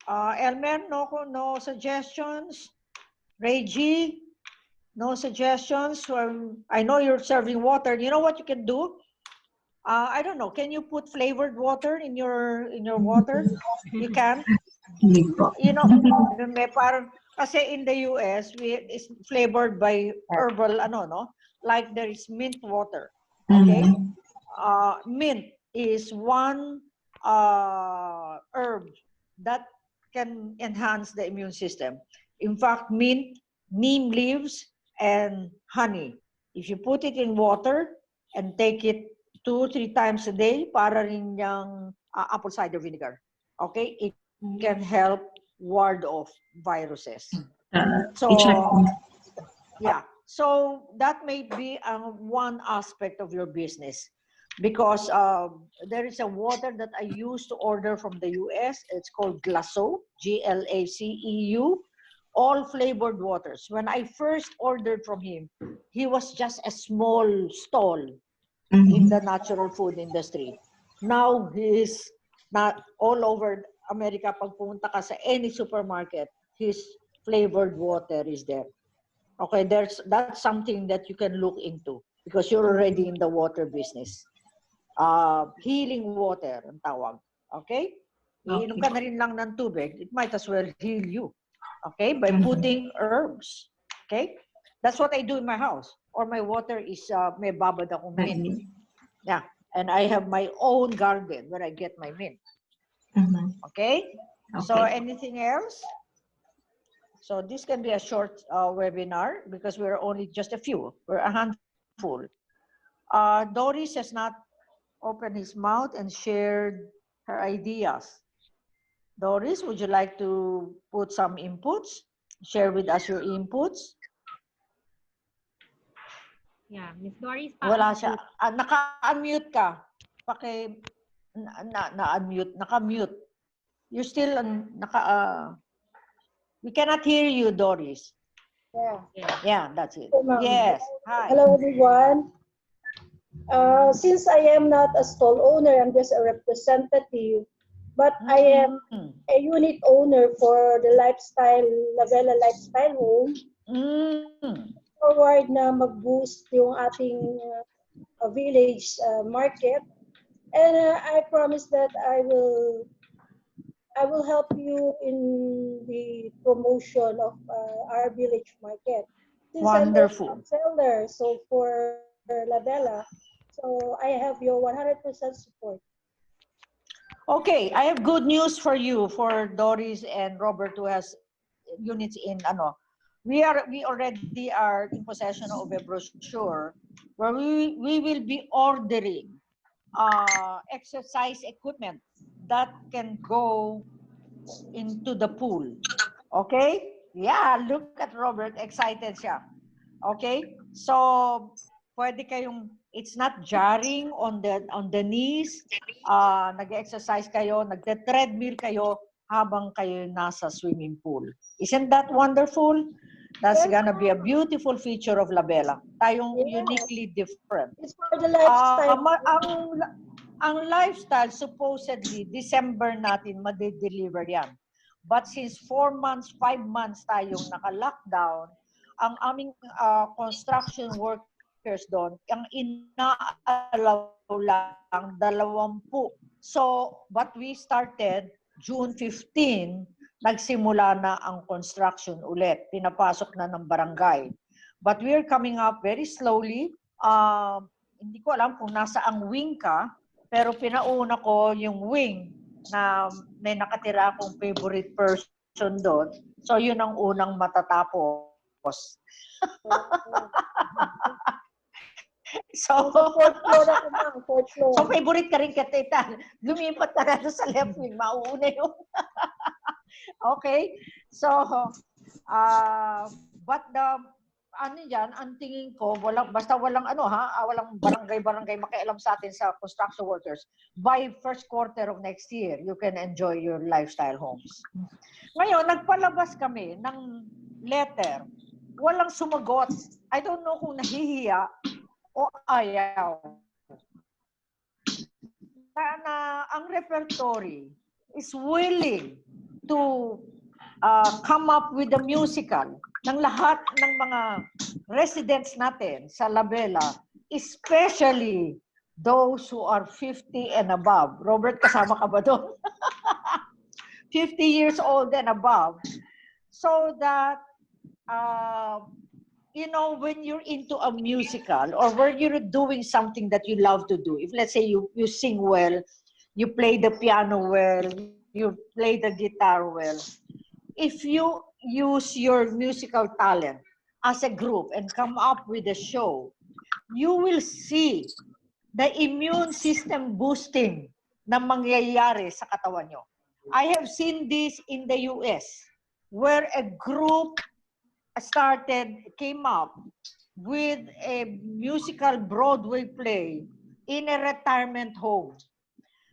Elmer, no suggestions? Reggie, no suggestions? I know you're serving water. You know what you can do? I don't know. Can you put flavored water in your water? You can. You know, may parang kasi in the US, it's flavored by herbal no? Like there is mint water. Okay? Mint is one herb that can enhance the immune system. In fact, mint, neem leaves, and honey. If you put it in water and take it 2-3 times a day, para rin yung apple cider vinegar. Okay? It can help ward off viruses. So, yeah. So that may be one aspect of your business. Because there is a water that I used to order from the US. It's called Glaceu, Glaceu, all flavored waters. When I first ordered from him, he was just a small stall in the natural food industry. Now he's not all over America. Pag pumunta ka sa any supermarket, his flavored water is there. Okay, that's something that you can look into because you're already in the water business. Healing water ang tawag. Okay? Iinom ka na rin lang ng tubig, it might as well heal you. Okay? By putting herbs. Okay? That's what I do in my house. Or my water is, may babad akong mint. Yeah. And I have my own garden where I get my mint. Okay? So anything else? So this can be a short webinar because we're only just a few. We're a handful. Doris has not opened his mouth and shared her ideas. Doris, would you like to put some inputs? Share with us your inputs. Yeah, Miss Doris. Wala siya. Naka-unmute ka. Na-unmute. Naka-mute. You're still we cannot hear you, Doris. Yeah, that's it. Yes. Hi. Hello, everyone. Since I am not a stall owner, I'm just a representative, but I am a unit owner for the Labella Lifestyle Home. Forward na mag-boost yung ating village market. And I promise that I will help you in the promotion of our village market. Since wonderful. I'm a seller, so for Labella, so I have your 100% support. Okay, I have good news for you, for Doris and Robert, who has units in We already are in possession of a brochure where we will be ordering exercise equipment that can go into the pool. Okay? Yeah, look at Robert, excited siya. Okay? So, pwede kayong, it's not jarring on the knees, nag-exercise kayo, nagte-treadmill kayo habang kayo nasa swimming pool. Isn't that wonderful? That's gonna be a beautiful feature of Labella. Tayong uniquely different. It's for the lifestyle. Ang lifestyle, supposedly, December natin madideliver yan. But since 4 months, 5 months tayong naka-lockdown, ang aming construction workers workers doon, ang inaalaw lang 20. So, but we started June 15, nagsimula na ang construction ulit. Pinapasok na ng barangay. But we're coming up very slowly. Hindi ko alam kung nasa ang wing ka, pero pinauna ko yung wing na may nakatira akong favorite person doon. So, yun ang unang matatapos. So, fourth floor ako, ma'am. Fourth floor. So, favorite ka rin Katitan. Lumipat ka na sa left wing. Mauuna yun. Okay? So, but ano yan, ang tingin ko, basta walang walang barangay makialam sa atin sa construction workers. By first quarter of next year, you can enjoy your lifestyle homes. Ngayon, nagpalabas kami ng letter. Walang sumagot. I don't know kung nahihiya o ayaw. Na ang repertory is willing to come up with a musical ng lahat ng mga residents natin sa Labela, especially those who are 50 and above. Robert, kasama ka ba doon? 50 years old and above. So that you know, when you're into a musical or when you're doing something that you love to do, if let's say you sing well, you play the piano well, you play the guitar well, if you use your musical talent as a group and come up with a show, you will see the immune system boosting na mangyayari sa katawan nyo. I have seen this in the US, where a group came up with a musical Broadway play in a retirement home.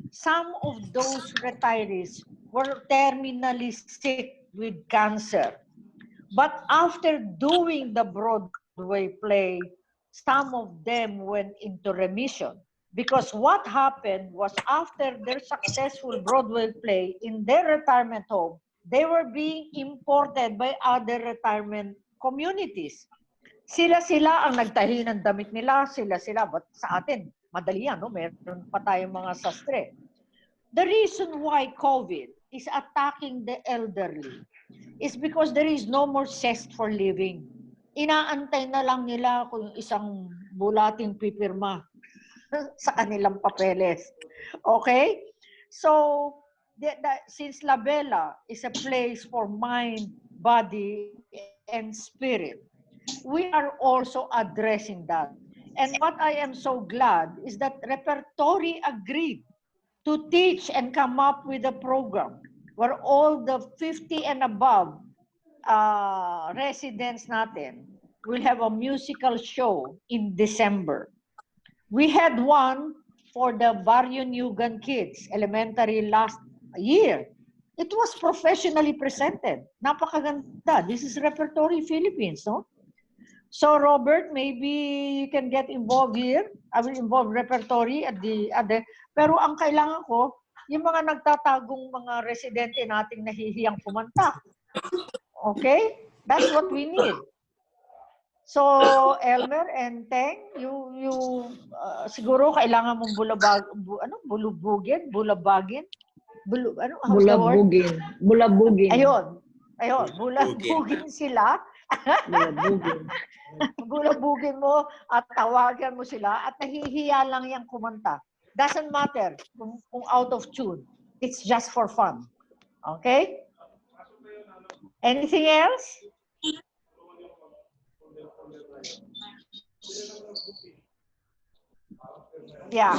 Some of those retirees were terminally sick with cancer. But after doing the Broadway play, some of them went into remission. Because what happened was after their successful Broadway play in their retirement home, they were being imported by other retirement communities. Sila ang nagtahi ng damit nila, sila. But sa atin, madali yan, no? Meron pa tayong mga sastre. The reason why COVID is attacking the elderly is because there is no more zest for living. Inaantay na lang nila kung isang bulating pipirma sa kanilang papeles. Okay? So, since Labela is a place for mind, body, and spirit, we are also addressing that. And what I am so glad is that Repertory agreed to teach and come up with a program where all the 50 and above residents natin will have a musical show in December. We had one for the Barrio Nugan kids, elementary last year. It was professionally presented. Napakaganda. This is Repertory Philippines, no? So Robert, maybe you can get involved here. I will involve Repertory at the pero ang kailangan ko, yung mga nagtatagong mga residente nating nahihiyang kumanta. Okay? That's what we need. So Elmer and Teng, you siguro kailangan mong bulabugin. Bulabugin. Ayun, bulabugin sila. Bulabugin. Bulabugin mo at tawagan mo sila at nahihiya lang yung kumanta. Doesn't matter kung out of tune. It's just for fun. Okay? Anything else? Yeah.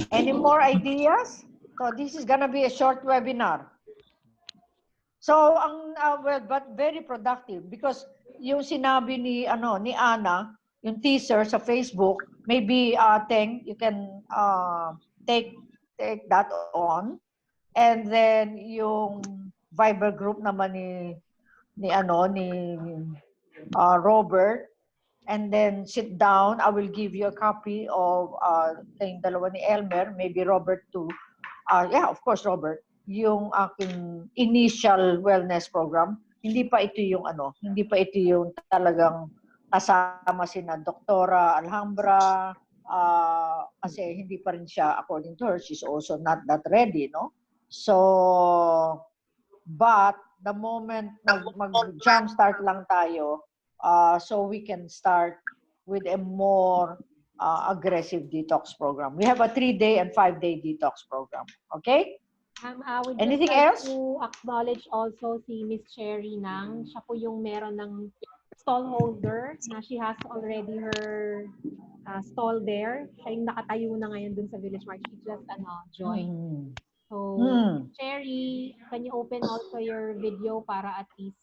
Any more ideas? So this is gonna be a short webinar. So well, but very productive because yung sinabi ni Ana, yung teaser sa Facebook, maybe Teng, you can take that on, and then yung Viber group naman ni Robert, and then sit down. I will give you a copy of yung dalawa ni Elmer, maybe Robert too. Yeah, of course, Robert. Yung aking initial wellness program, hindi pa ito yung talagang kasama sina Doktora Alhambra, kasi hindi pa rin siya, according to her, she's also not that ready, no? So, but the moment mag-jump start lang tayo, so we can start with a more aggressive detox program. We have a 3-day and 5-day detox program. Okay? I would Anything just like else? to acknowledge also si Miss Cherry Nang. Siya po yung meron ng stall holder na she has already her stall there. Siya yung nakatayo na ngayon dun sa Village Market. She just joined. So, Cherry, can you open also your video para at least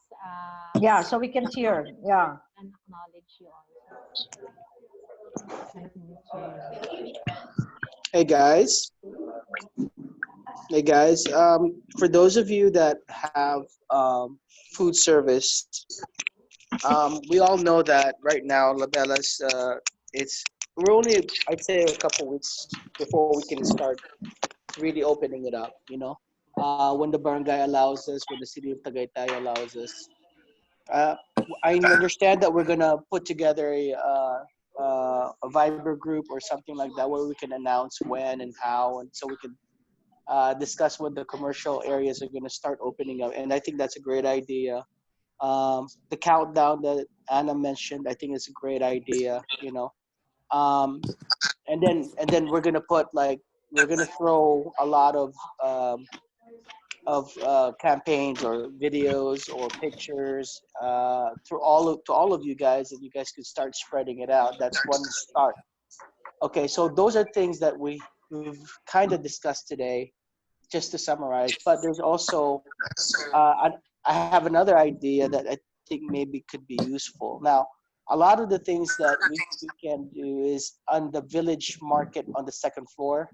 yeah, so we can see her. Yeah. And acknowledge you also. Hey guys. Hey guys. For those of you that have food service, we all know that right now Labella's we're only, I'd say, a couple weeks before we can start really opening it up. You know, when the barangay allows us, when the city of Tagaytay allows us. I understand that we're gonna put together a Viber group or something like that where we can announce when and how, and so we can discuss when the commercial areas are gonna start opening up. And I think that's a great idea. The countdown that Anna mentioned, I think is a great idea. You know, and then we're gonna throw a lot of campaigns or videos or pictures to all of you guys, and you guys could start spreading it out. That's one start. Okay, so those are things that we've kind of discussed today, just to summarize. But there's also I have another idea that I think maybe could be useful. Now, a lot of the things that we can do is on the village market on the second floor,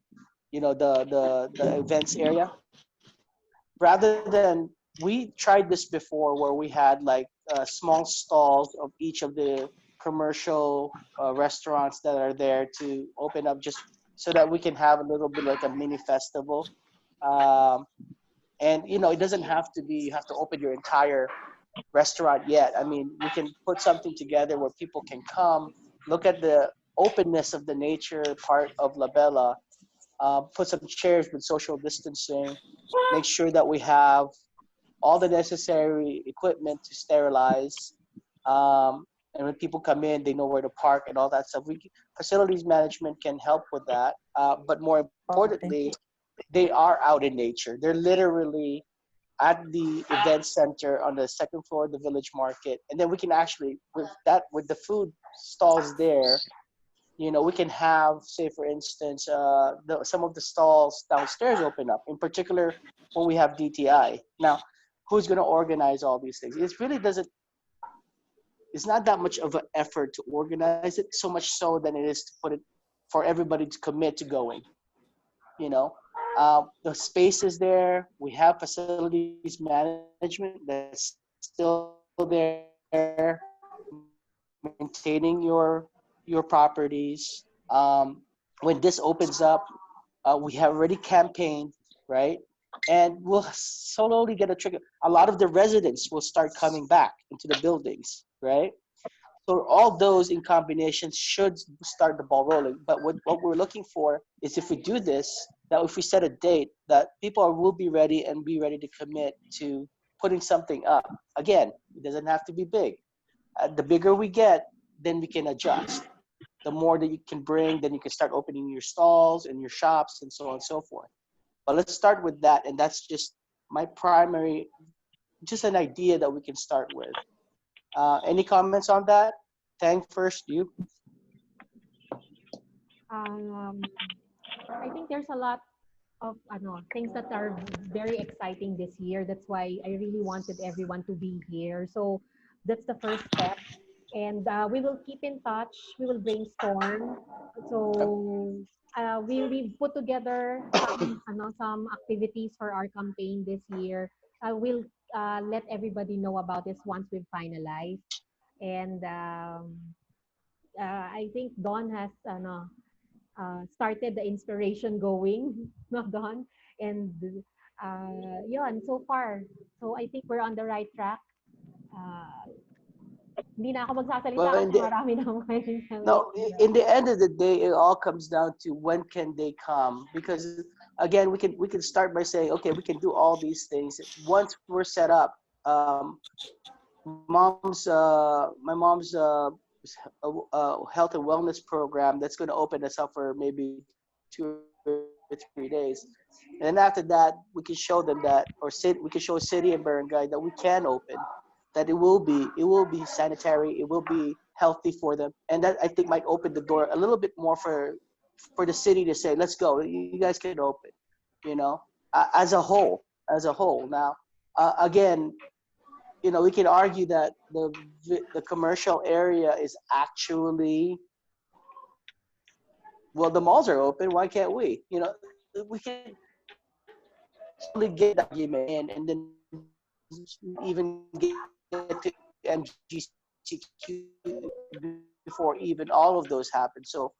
you know, the events area. Rather than, we tried this before where we had like small stalls of each of the commercial restaurants that are there to open up, just so that we can have a little bit like a mini festival. Um, and you know, it doesn't have to be, you have to open your entire restaurant yet. I mean, we can put something together where people can come, look at the openness of the nature part of La Bella, put some chairs with social distancing, make sure that we have all the necessary equipment to sterilize. And when people come in, they know where to park and all that stuff. Facilities management can help with that. But more importantly, they are out in nature. They're literally at the event center on the second floor of the village market. And then we can actually, with the food stalls there, you know, we can have, say for instance, some of the stalls downstairs open up, in particular when we have DTI. Now, who's going to organize all these things? It really doesn't, it's not that much of an effort to organize it, so much so than it is to put it, for everybody to commit to going. You know, the space is there. We have facilities management that's still there, maintaining your properties. When this opens up, we have already campaigned, right? And we'll slowly get a trigger. A lot of the residents will start coming back into the buildings, right? So all those in combination should start the ball rolling. But what we're looking for is, if we do this, that if we set a date, that people will be ready and be ready to commit to putting something up. Again, it doesn't have to be big. The bigger we get, then we can adjust. The more that you can bring, then you can start opening your stalls and your shops and so on and so forth. But let's start with that, and that's just my primary, just an idea that we can start with. Any comments on that? Tang first, you. I think there's a lot of things that are very exciting this year. That's why I really wanted everyone to be here. So that's the first step. And we will keep in touch. We will brainstorm. So we put together some activities for our campaign this year. We'll let everybody know about this once we've finalized. And I think Dawn has started the inspiration going, not Dawn. And yeah, and so far, so I think we're on the right track. Hindi na ako magsasalita Well, kasi marami na akong no, in the end of the day, it all comes down to when can they come? Because again, we can start by saying, okay, we can do all these things once we're set up. My mom's health and wellness program that's going to open us up for maybe 2 or 3 days, and then after that, we can show them that, we can show city and barangay that we can open, that it will be sanitary, it will be healthy for them, and that I think might open the door a little bit more for the city to say, let's go, you guys can open, you know, as a whole, Now, again, we can argue that the commercial area is actually, well, the malls are open. Why can't we? We can only get that argument in, and then even get to MGCQ before even all of those happen. So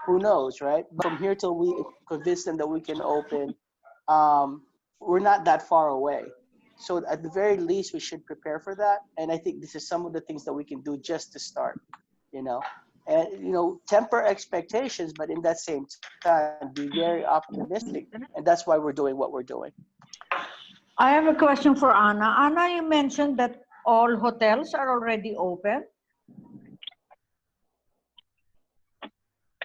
who knows, right? But from here till we convince them that we can open, we're not that far away. So at the very least, we should prepare for that. And I think this is some of the things that we can do just to start, and temper expectations, but in that same time, be very optimistic. And that's why we're doing what we're doing. I have a question for Anna. Anna, you mentioned that all hotels are already open.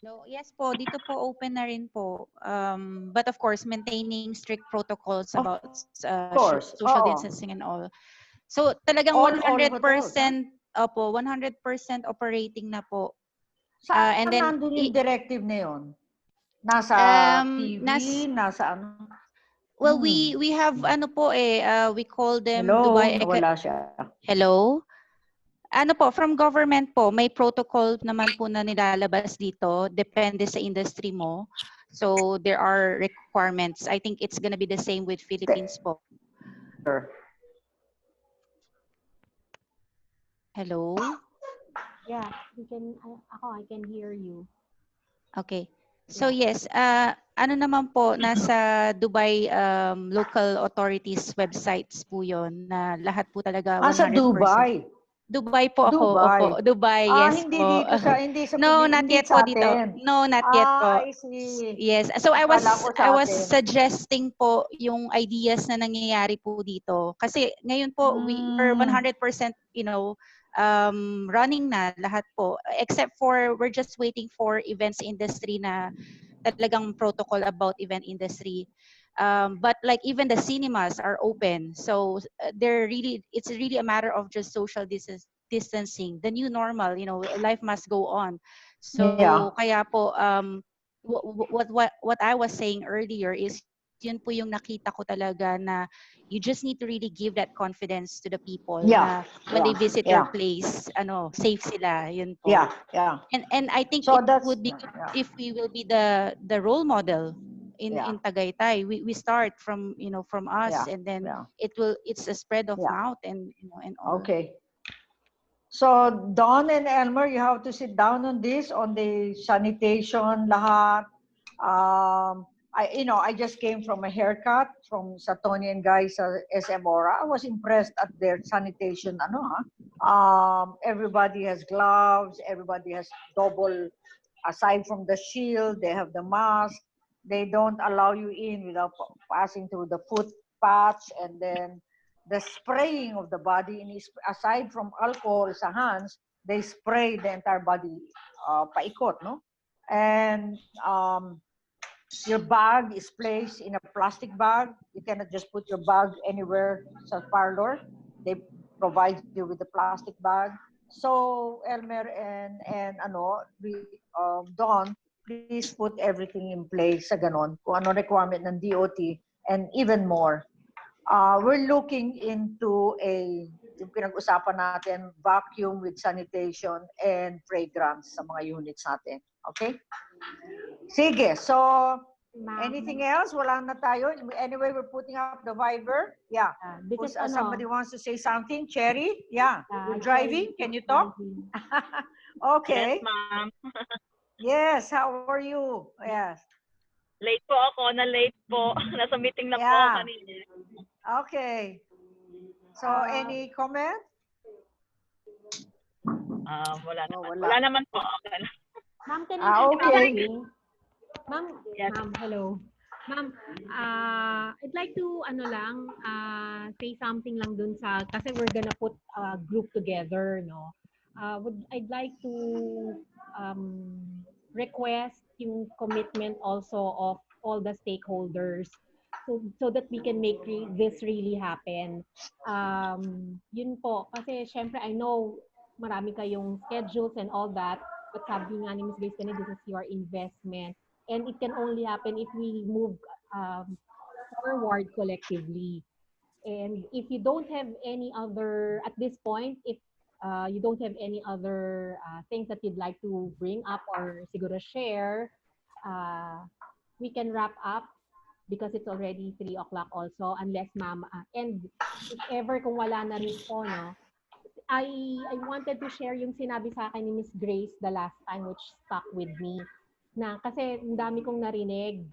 No, yes po, dito po open na rin po. But of course, maintaining strict protocols about social distancing and all. So talagang All 100%, hotels, opo, 100% operating na po. Saan And then nandun yung directive na yun? Nasa TV, nasa ano? Well, we have ano po we call them Hello, Dubai. wala siya. Hello? Ano po, from government po, may protocol naman po na nilalabas dito. Depende sa industry mo. So, there are requirements. I think it's gonna be the same with Philippines po. Sure. Hello? Yeah, I can hear you. Okay. So yes, ano naman po, nasa Dubai local authorities websites po yon na lahat po talaga 100%. Sa Dubai? Dubai po ako. Dubai. Opo, Dubai, yes hindi po. Dito sa, hindi sa No, not hindi yet sa po dito. atin. No, not yet po. I see. Yes. So I was atin. suggesting po yung ideas na nangyayari po dito. Kasi ngayon po we're 100%, running na lahat po. Except for we're just waiting for events industry na talagang protocol about event industry. But like even the cinemas are open. So it's really a matter of just social distancing, the new normal, life must go on. So kaya po what I was saying earlier is yun po yung nakita ko talaga na you just need to really give that confidence to the people na when they visit your place, safe sila, yun po. And I think it would be good if we will be the role model in Tagaytay. We start from us, and then it's a spread of mouth and and all. Okay. So Don and Elmer, you have to sit down on this, on the sanitation, lahat. I just came from a haircut from Tony and Guy sa SM Aura. I was impressed at their sanitation. Everybody has gloves. Everybody has double. Aside from the shield, they have the mask. They don't allow you in without passing through the foot patch, and then the spraying of the body. Aside from alcohol sa hands, they spray the entire body paikot, no? And your bag is placed in a plastic bag. You cannot just put your bag anywhere sa parlor. They provide you with a plastic bag. So Elmer and Don, please put everything in place sa ganon. Kung ano requirement ng DOT and even more. We're looking into yung pinag-usapan natin, vacuum with sanitation and fragrance sa mga units natin. Okay? Sige, so anything else? Wala na tayo. Anyway, we're putting up the Viber. Yeah. Because somebody wants to say something. Cherry? Yeah. You're driving? Can you talk? Okay. Yes, ma'am. Yes, how are you? Yes. Late po ako. Na-late po. Nasa meeting na po kanina. Okay. So, any comment? Wala Oh, naman. wala. Wala naman po. Okay. Ma'am, can you Okay. Ma'am, Yes. ma'am, hello. Ma'am, I'd like to say something lang dun sa kasi we're gonna put a group together, no. I'd like to request yung commitment also of all the stakeholders so that we can make this really happen. Yun po, kasi syempre I know marami kayong schedules and all that, but sabi nga ni Ms. Grace kanina, this is your investment. And it can only happen if we move forward collectively. And if you don't have any other, at this point, if you don't have any other things that you'd like to bring up or siguro share, we can wrap up because it's already 3 o'clock also, unless ma'am, and if ever kung wala na rin po, no, I wanted to share yung sinabi sa akin ni Miss Grace the last time, which stuck with me. Na kasi ang dami kong narinig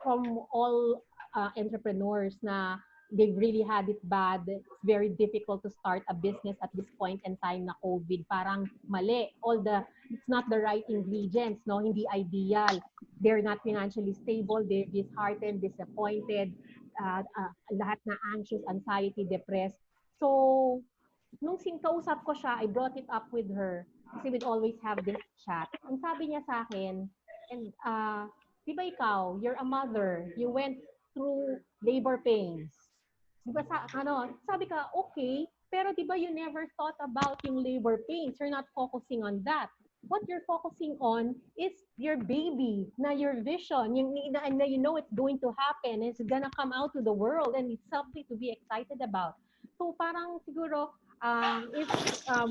from all entrepreneurs na they've really had it bad. It's very difficult to start a business at this point in time na COVID. Parang mali. It's not the right ingredients, no? Hindi ideal. They're not financially stable. They're disheartened, disappointed, lahat na anxious, anxiety, depressed. So, nung kausap ko siya, I brought it up with her kasi we'd always have this chat. Ang sabi niya sa akin, and di ba ikaw, you're a mother, you went through labor pains. Di ba sabi ka, okay, pero di ba you never thought about yung labor pains? You're not focusing on that. What you're focusing on is your baby, na your vision, and you know it's going to happen, it's gonna come out to the world, and it's something to be excited about. So parang siguro, if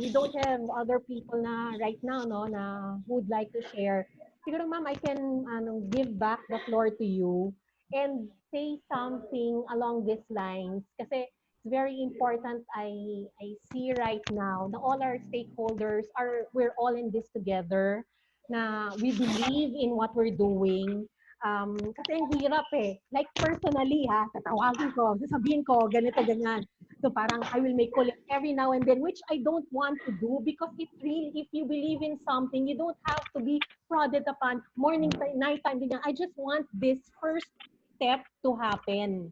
we don't have other people na right now, no, na would like to share, siguro ma'am, I can give back the floor to you and say something along these lines kasi it's very important. I see right now na all our stakeholders we're all in this together, na we believe in what we're doing. Kasi ang hirap eh. Like personally tatawagin ko, sasabihin ko, ganito, ganyan. So parang I will make call every now and then, which I don't want to do because it's real. If you believe in something, you don't have to be prodded upon morning time, night time. I just want this first step to happen.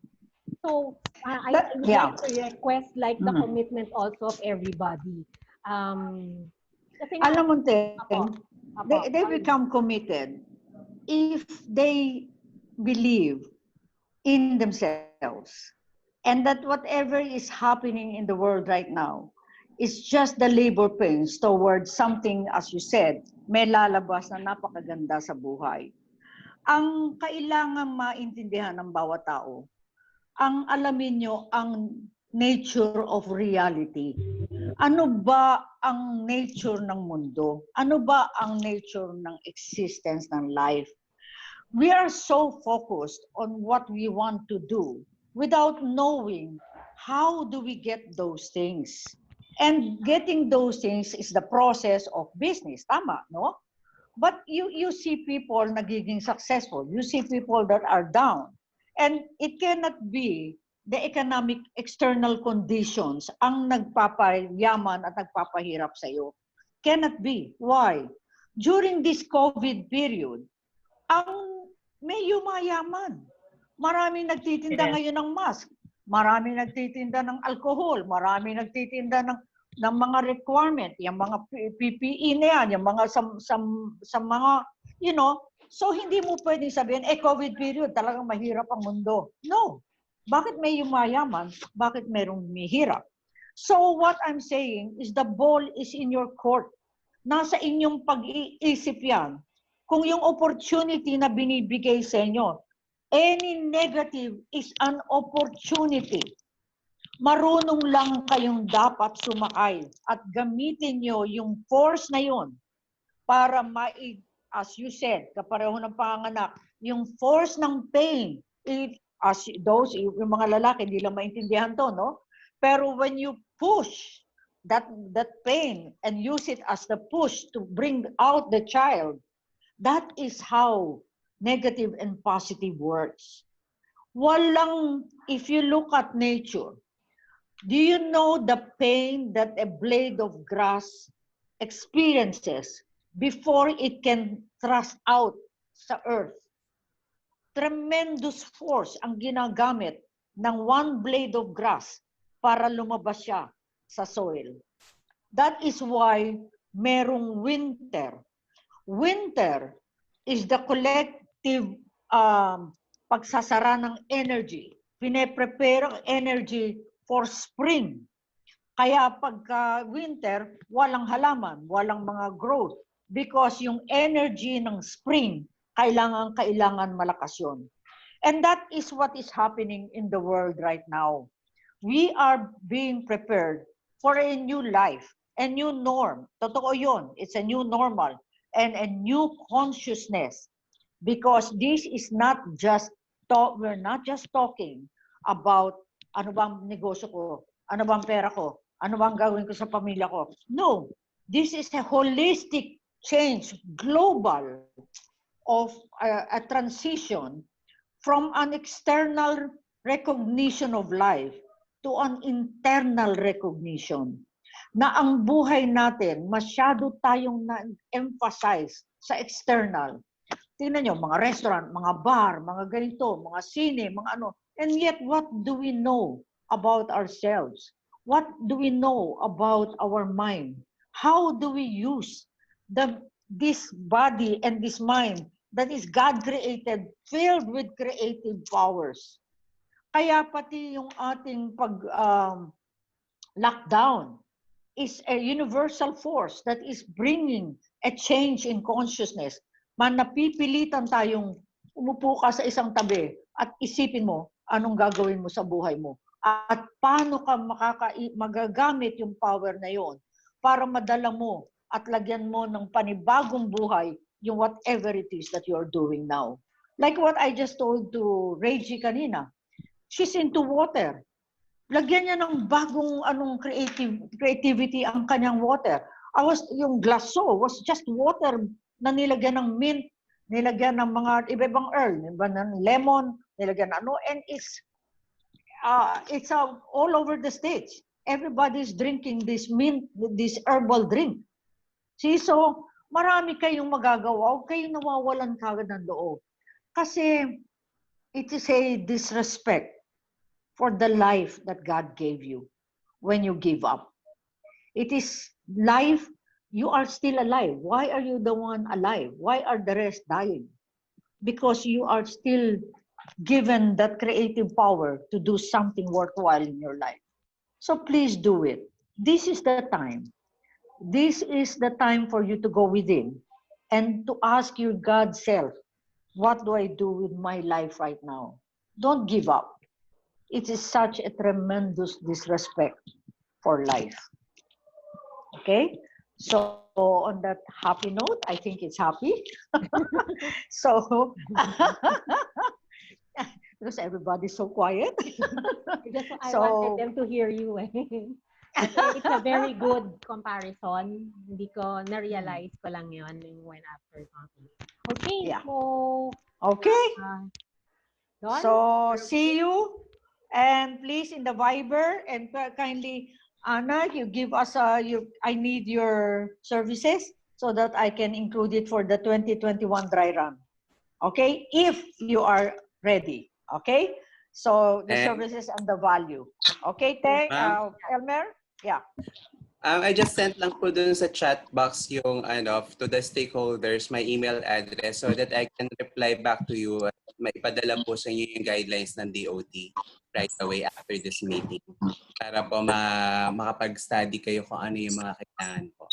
So I would like to request like the commitment also of everybody. Kasi alam mo, they become committed if they believe in themselves and that whatever is happening in the world right now is just the labor pains towards something, as you said, may lalabas na napakaganda sa buhay. Ang kailangan maintindihan ng bawat tao, ang alamin nyo ang nature of reality. Ano ba ang nature ng mundo? Ano ba ang nature ng existence ng life? We are so focused on what we want to do without knowing how do we get those things. And getting those things is the process of business. Tama, no? But you see people nagiging successful. You see people that are down. And it cannot be the economic external conditions ang nagpapayaman at nagpapahirap sa iyo. Cannot be. Why? During this COVID period, may yumayaman. Maraming nagtitinda ngayon ng mask. Maraming nagtitinda ng alcohol. Maraming nagtitinda ng mga requirement, yung mga PPE na yan, yung mga sa mga, you know, so hindi mo pwedeng sabihin, COVID period, talagang mahirap ang mundo. No. Bakit may yumayaman? Bakit merong mahirap? So what I'm saying is the ball is in your court. Nasa inyong pag-iisip yan. Kung yung opportunity na binibigay sa inyo, any negative is an opportunity. Marunong lang kayong dapat sumakay at gamitin nyo yung force na yun para as you said, kapareho ng panganak, yung force ng pain, yung mga lalaki, hindi lang maintindihan to, no? Pero when you push that pain and use it as the push to bring out the child, that is how negative and positive works. If you look at nature, do you know the pain that a blade of grass experiences before it can thrust out sa earth. Tremendous force ang ginagamit ng one blade of grass para lumabas siya sa soil. That is why merong winter. Winter is the collective pagsasara ng energy. Pine-prepare ang energy for spring. Kaya pagka winter, walang halaman, walang mga growth. Because yung energy ng spring, kailangan malakas yun. And that is what is happening in the world right now. We are being prepared for a new life, a new norm. Totoo yun. It's a new normal and a new consciousness. Because this is not just we're not just talking about ano bang negosyo ko, ano bang pera ko, ano bang gawin ko sa pamilya ko. No, this is a holistic change, global, of a transition from an external recognition of life to an internal recognition. Na ang buhay natin, masyado tayong na-emphasize sa external. Tingnan nyo, mga restaurant, mga bar, mga ganito, mga sine, mga ano. And yet, what do we know about ourselves? What do we know about our mind? How do we use this body and this mind that is God-created, filled with creative powers? Kaya pati yung ating lockdown is a universal force that is bringing a change in consciousness. Napipilitan tayong umupo ka sa isang tabi at isipin mo anong gagawin mo sa buhay mo at paano ka magagamit yung power na yon para madala mo at lagyan mo ng panibagong buhay yung whatever it is that you're doing now. Like what I just told to Reggie kanina, she's into water. Lagyan niya ng bagong creativity ang kanyang water. Yung glaso was just water na nilagyan ng mint, nilagyan ng mga iba-ibang herb, ng lemon, nilagyan ng ano, and it's all over the States. Everybody's drinking this mint, this herbal drink. See, so marami kayong magagawa, huwag kayong nawawalan kagad ng loob. Kasi it is a disrespect for the life that God gave you when you give up. It is life. You are still alive. Why are you the one alive? Why are the rest dying? Because you are still given that creative power to do something worthwhile in your life. So please do it. This is the time. This is the time for you to go within and to ask your God self, what do I do with my life right now? Don't give up. It is such a tremendous disrespect for life. Okay? So on that happy note, I think it's happy. So, because everybody's so quiet. I wanted them to hear you. It's a very good comparison. Hindi ko na-realize ko lang yun when after talking. Okay, yeah. So... Okay. So, see you. And please, in the Viber, and kindly, Anna, you give us I need your services so that I can include it for the 2021 dry run. Okay? If you are ready. Okay? So the services and the value. Okay, Elmer? Yeah. I just sent lang po dun sa chat box yung to the stakeholders my email address so that I can reply back to you at maipadala po sa inyo yung guidelines ng DOT right away after this meeting para po makapag-study kayo kung ano yung mga kailangan po.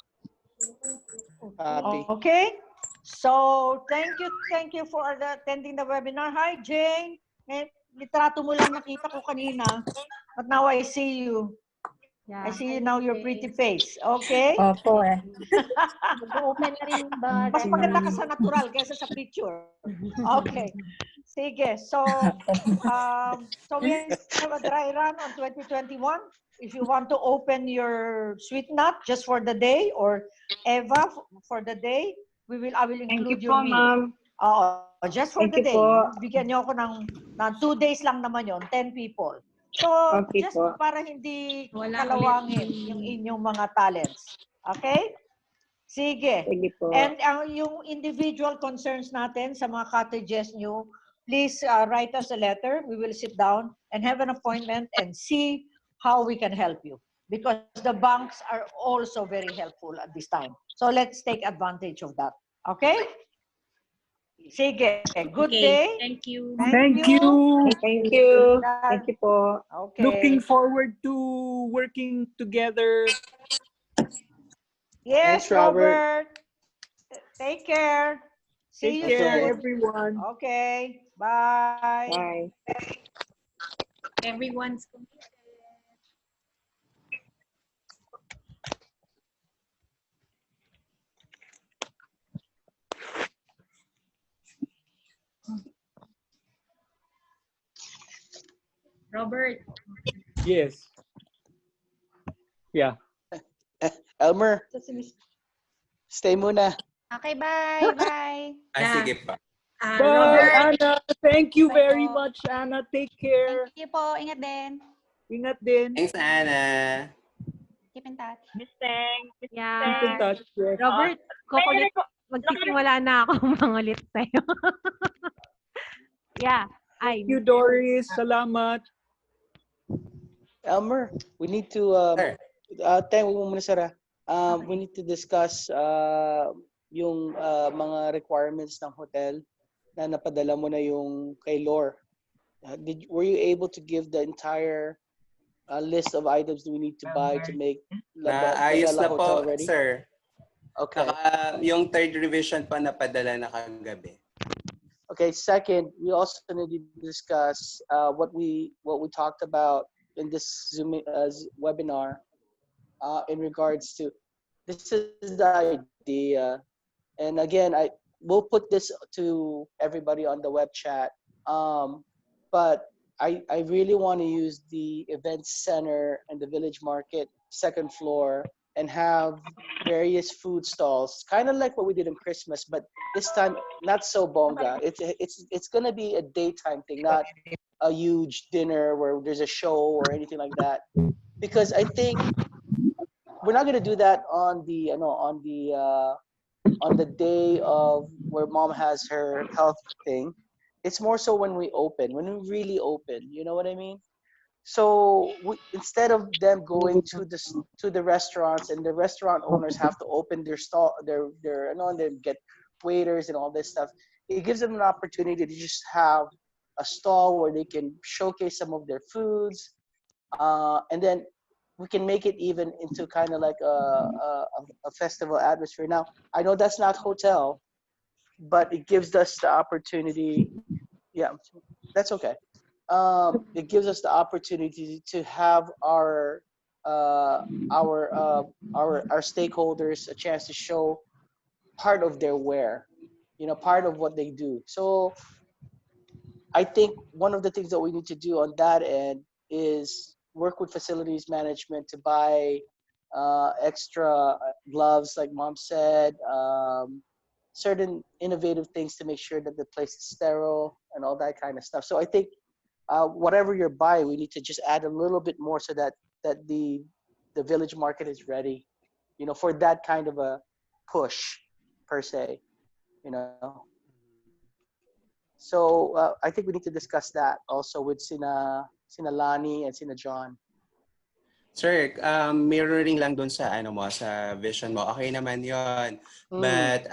Okay. So, thank you for attending the webinar. Hi, Jane. Litrato mo lang nakita ko kanina, but now I see you. Yeah, I see you now, your pretty face. Okay? Opo eh. Mag-open na rin ba? Mas maganda ka sa natural kaysa sa picture. Okay. Sige. So we have a dry run on 2021. If you want to open your sweet nut just for the day, or Eva for the day, I will include your meal. Just for the day. Bigyan niyo ako ng 2 days lang naman yon, 10 people. So, just para hindi kalawangin yung inyong mga talents. Okay? Sige. Sige po. And yung individual concerns natin sa mga cottages nyo, please write us a letter. We will sit down and have an appointment and see how we can help you. Because the banks are also very helpful at this time. So let's take advantage of that. Okay? Sige. Good Okay, day. thank you. Thank you. Thank you. Thank you po. Okay. Looking forward to working together. Yes, Thanks, Robert. Robert. Take care. See Take you care, soon. everyone. Okay. Bye. Bye. Everyone's Robert. Yes. Yeah. Elmer, stay muna. Okay, bye. Bye. Yeah. Sige pa. Bye, Robert. Anna. Thank you Bye very po. much, Anna. Take care. Thank you po. Ingat din. Ingat din. Thanks, Anna. Keep in touch. Miss Teng. Miss Keep in Teng. touch. Yes. Robert, kukulit. Magsisimula na ako mangulit sa'yo. Yeah. Ay, Thank you, Doris. Salamat. Elmer, we need to Sir. Teng, huwag mo muna Sarah. We need to discuss yung mga requirements ng hotel na napadala mo na yung kay Lore. Were you able to give the entire list of items that we need to buy to make Naayos Bella na Hotel po, ready? sir. Okay. Yung third revision pa napadala na kagabi. Okay. Second, we also need to discuss what we talked about in this Zoom webinar in regards to this is the idea, and again, we'll put this to everybody on the web chat. But I really want to use the event center and the village market second floor and have various food stalls, kind of like what we did in Christmas, but this time not so bonga. It's gonna be a daytime thing, not a huge dinner where there's a show or anything like that. Because I think we're not gonna do that on the on the day of where mom has her health thing. It's more so when we really open. You know what I mean? So instead of them going to the restaurants and the restaurant owners have to open their stall, and then get waiters and all this stuff, it gives them an opportunity to just have a stall where they can showcase some of their foods, and then we can make it even into kind of like a festival atmosphere. Now, I know that's not hotel, but it gives us the opportunity. Yeah, that's okay. It gives us the opportunity to have our stakeholders a chance to show part of their wear, part of what they do. So I think one of the things that we need to do on that end is work with facilities management to buy extra gloves, like mom said, certain innovative things to make sure that the place is sterile and all that kind of stuff. So I think whatever you're buying, we need to just add a little bit more so that the village market is ready, for that kind of a push per se, So I think we need to discuss that also with Sina Lani and Sina John. Sir, mirroring lang dun sa sa vision mo. Okay naman 'yon. But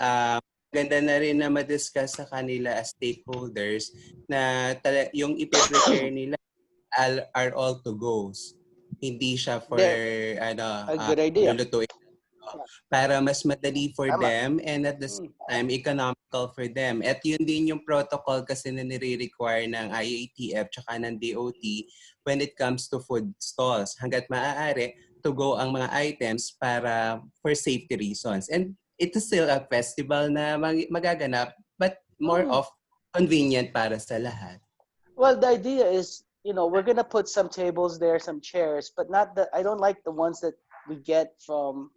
ganda na rin na ma-discuss sa kanila as stakeholders na yung i-prepare nila are all to goes. Hindi siya for good idea. lulutuin. Para mas madali for Tama. them and at the same time economical for them. At yun din yung protocol kasi na nire-require ng IATF tsaka ng DOT when it comes to food stalls. Hanggat maaari, to go ang mga items para for safety reasons. And it is still a festival na magaganap but more of convenient para sa lahat. Well, the idea is, we're gonna put some tables there, some chairs, but I don't like the ones that we get from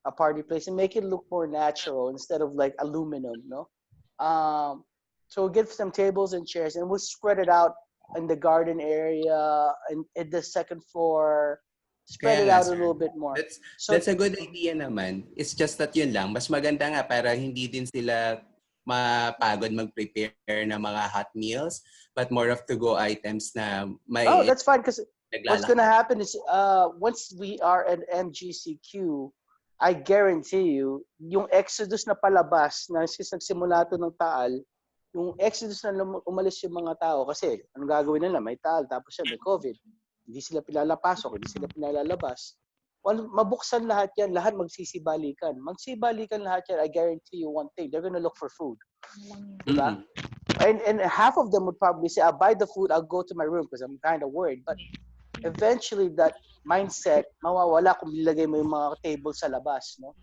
a party place, and make it look more natural instead of like aluminum, no? So we'll get some tables and chairs, and we'll spread it out in the garden area and in the second floor Spread Kaya it nga, out a sir. little bit more. That's a good idea naman. It's just that yun lang. Mas maganda nga para hindi din sila mapagod mag-prepare ng mga hot meals, but more of to-go items na may... Oh, that's fine because what's gonna happen is once we are at MGCQ, I guarantee you, yung exodus na palabas na nagsimula to ng Taal, yung exodus na umalis yung mga tao kasi anong gagawin nila? May Taal, tapos yan, may COVID. Hindi sila pinalapasok, hindi sila pinalalabas. Well, mabuksan lahat yan, lahat magsisibalikan. Magsibalikan lahat yan, I guarantee you one thing, they're gonna look for food. Diba? And half of them would probably say, I'll buy the food, I'll go to my room because I'm kind of worried. But eventually, that mindset, mawawala kung nilagay mo yung mga table sa labas. No?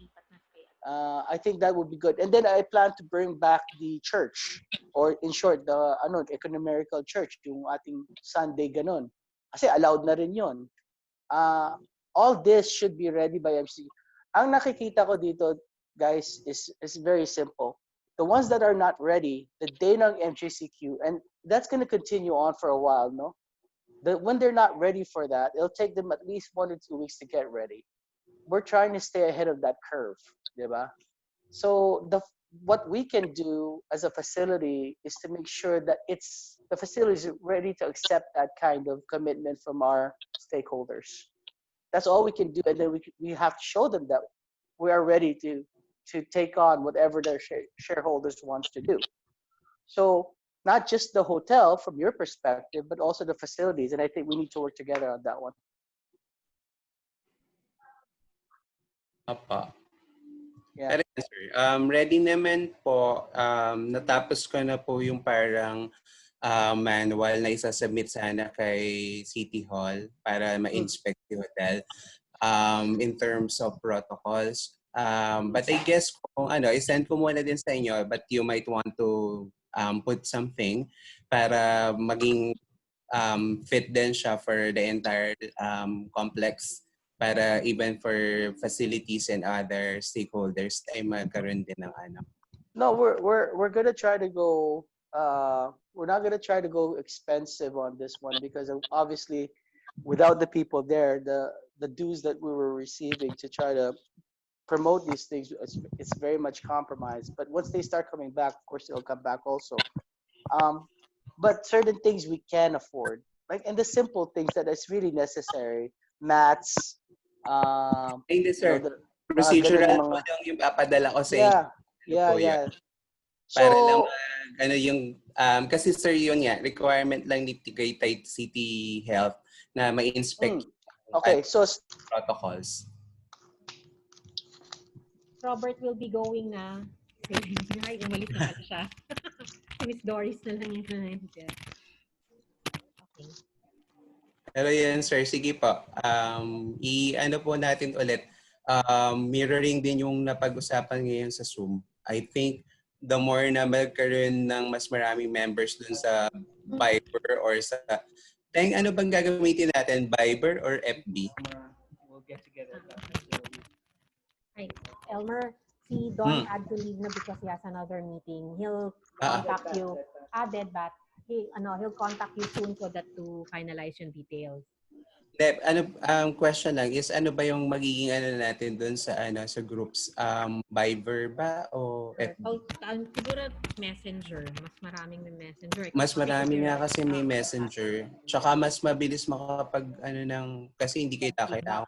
I think that would be good. And then I plan to bring back the church, or in short, the ecumenical church, yung ating Sunday ganon. Kasi allowed na rin yun. All this should be ready by MC. Ang nakikita ko dito, guys, is very simple. The ones that are not ready, the day ng MGCQ, and that's going to continue on for a while, no? When they're not ready for that, it'll take them at least 1 or 2 weeks to get ready. We're trying to stay ahead of that curve, diba? So what we can do as a facility is to make sure that the facility is ready to accept that kind of commitment from our stakeholders. That's all we can do, and then we have to show them that we are ready to take on whatever their shareholders wants to do. So not just the hotel from your perspective, but also the facilities, and I think we need to work together on that one. Apa. Yeah. Sir, ready naman po. Natapos ko na po yung parang manual na isasubmit sana kay City Hall para ma-inspect yung hotel in terms of protocols. But I guess kung i-send ko muna din sa inyo, but you might want to put something para maging fit din siya for the entire complex, para even for facilities and other stakeholders ay magkaroon din ng No, we're gonna try to go. We're not gonna try to go expensive on this one because obviously, without the people there, the dues that we were receiving to try to promote these things, it's very much compromised. But once they start coming back, of course, they'll come back also. But certain things we can afford, like and the simple things that is really necessary, mats. Hindi, sir. Procedural po lang yung papadala ko sa inyo. Yeah. Para lang yung kasi sir yun nga requirement lang ni Tagaytay City Health na ma-inspect so protocols. Robert will be going na. Ay, umalis na pala siya. Si Miss Doris na lang yun. Okay. Pero yun sir, sige po. I-ano po natin ulit. Mirroring din yung napag-usapan ngayon sa Zoom. I think the more na magkaroon ng mas maraming members dun sa Viber or sa... ano bang gagamitin natin? Viber or FB? We'll get together. Hi, Elmer. Si Don had to leave na because he has another meeting. He'll contact you. Deadbat. He'll contact you soon so that to finalize yung details. Question lang is ano ba yung magiging natin doon sa sa groups, Viber ba o FB? Siguro Messenger, mas maraming may Messenger. Mas marami nga kasi may Messenger. Tsaka mas mabilis makapag kasi hindi kayo kailangan.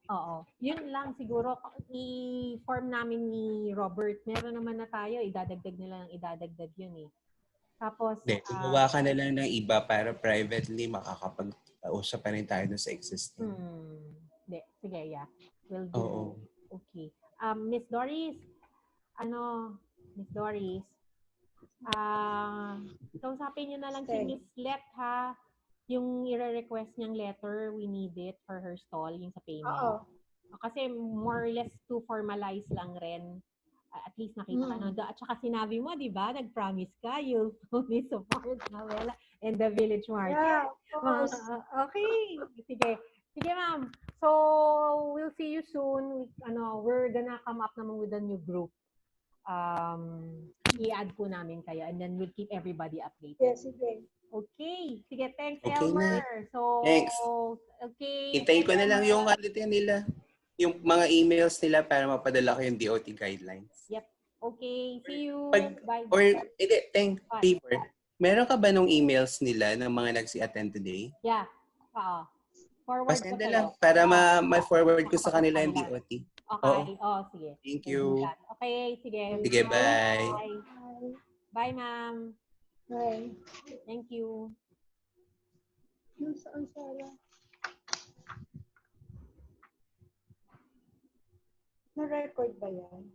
Oo. Yun lang siguro i-form namin ni Robert. Meron naman na tayo, idadagdag nila ng idadagdag yun eh. Tapos gumawa ka na lang ng iba para privately makakapag-usap pa rin tayo sa existing. Sige, yeah. We'll do. Okay. Miss Doris, Miss Doris, kausapin niyo na lang si Miss Let ha. Yung i-request niyang letter, we need it for her stall, yung sa payment. Kasi more or less to formalize lang rin. At least nakita ka. At saka sinabi mo, di ba? Nag-promise ka, you'll fully support Novella and the Village Market. Yeah, of course. Okay. Sige, ma'am. So, we'll see you soon. We're gonna come up naman with a new group. i-add po namin kayo and then we'll keep everybody updated. Yes, sige. Okay. Sige, thanks, Okay Elmer. na. So, Thanks. okay. Hintayin ko na lang yung Elmer. nila, yung mga emails nila para mapadala ko yung DOT guidelines. Yep. Okay. See you. Bye. Or, favor, meron ka ba nung emails nila ng mga nagsi-attend today? Yeah. Forward ko Pasenda sa'yo. lang para ma-forward ko sa kanila yung DOT. Okay. Sige. Thank you. Okay, sige. Sige, bye. Bye, ma'am. Bye. Thank you. Saan sala? Na-record ba yan?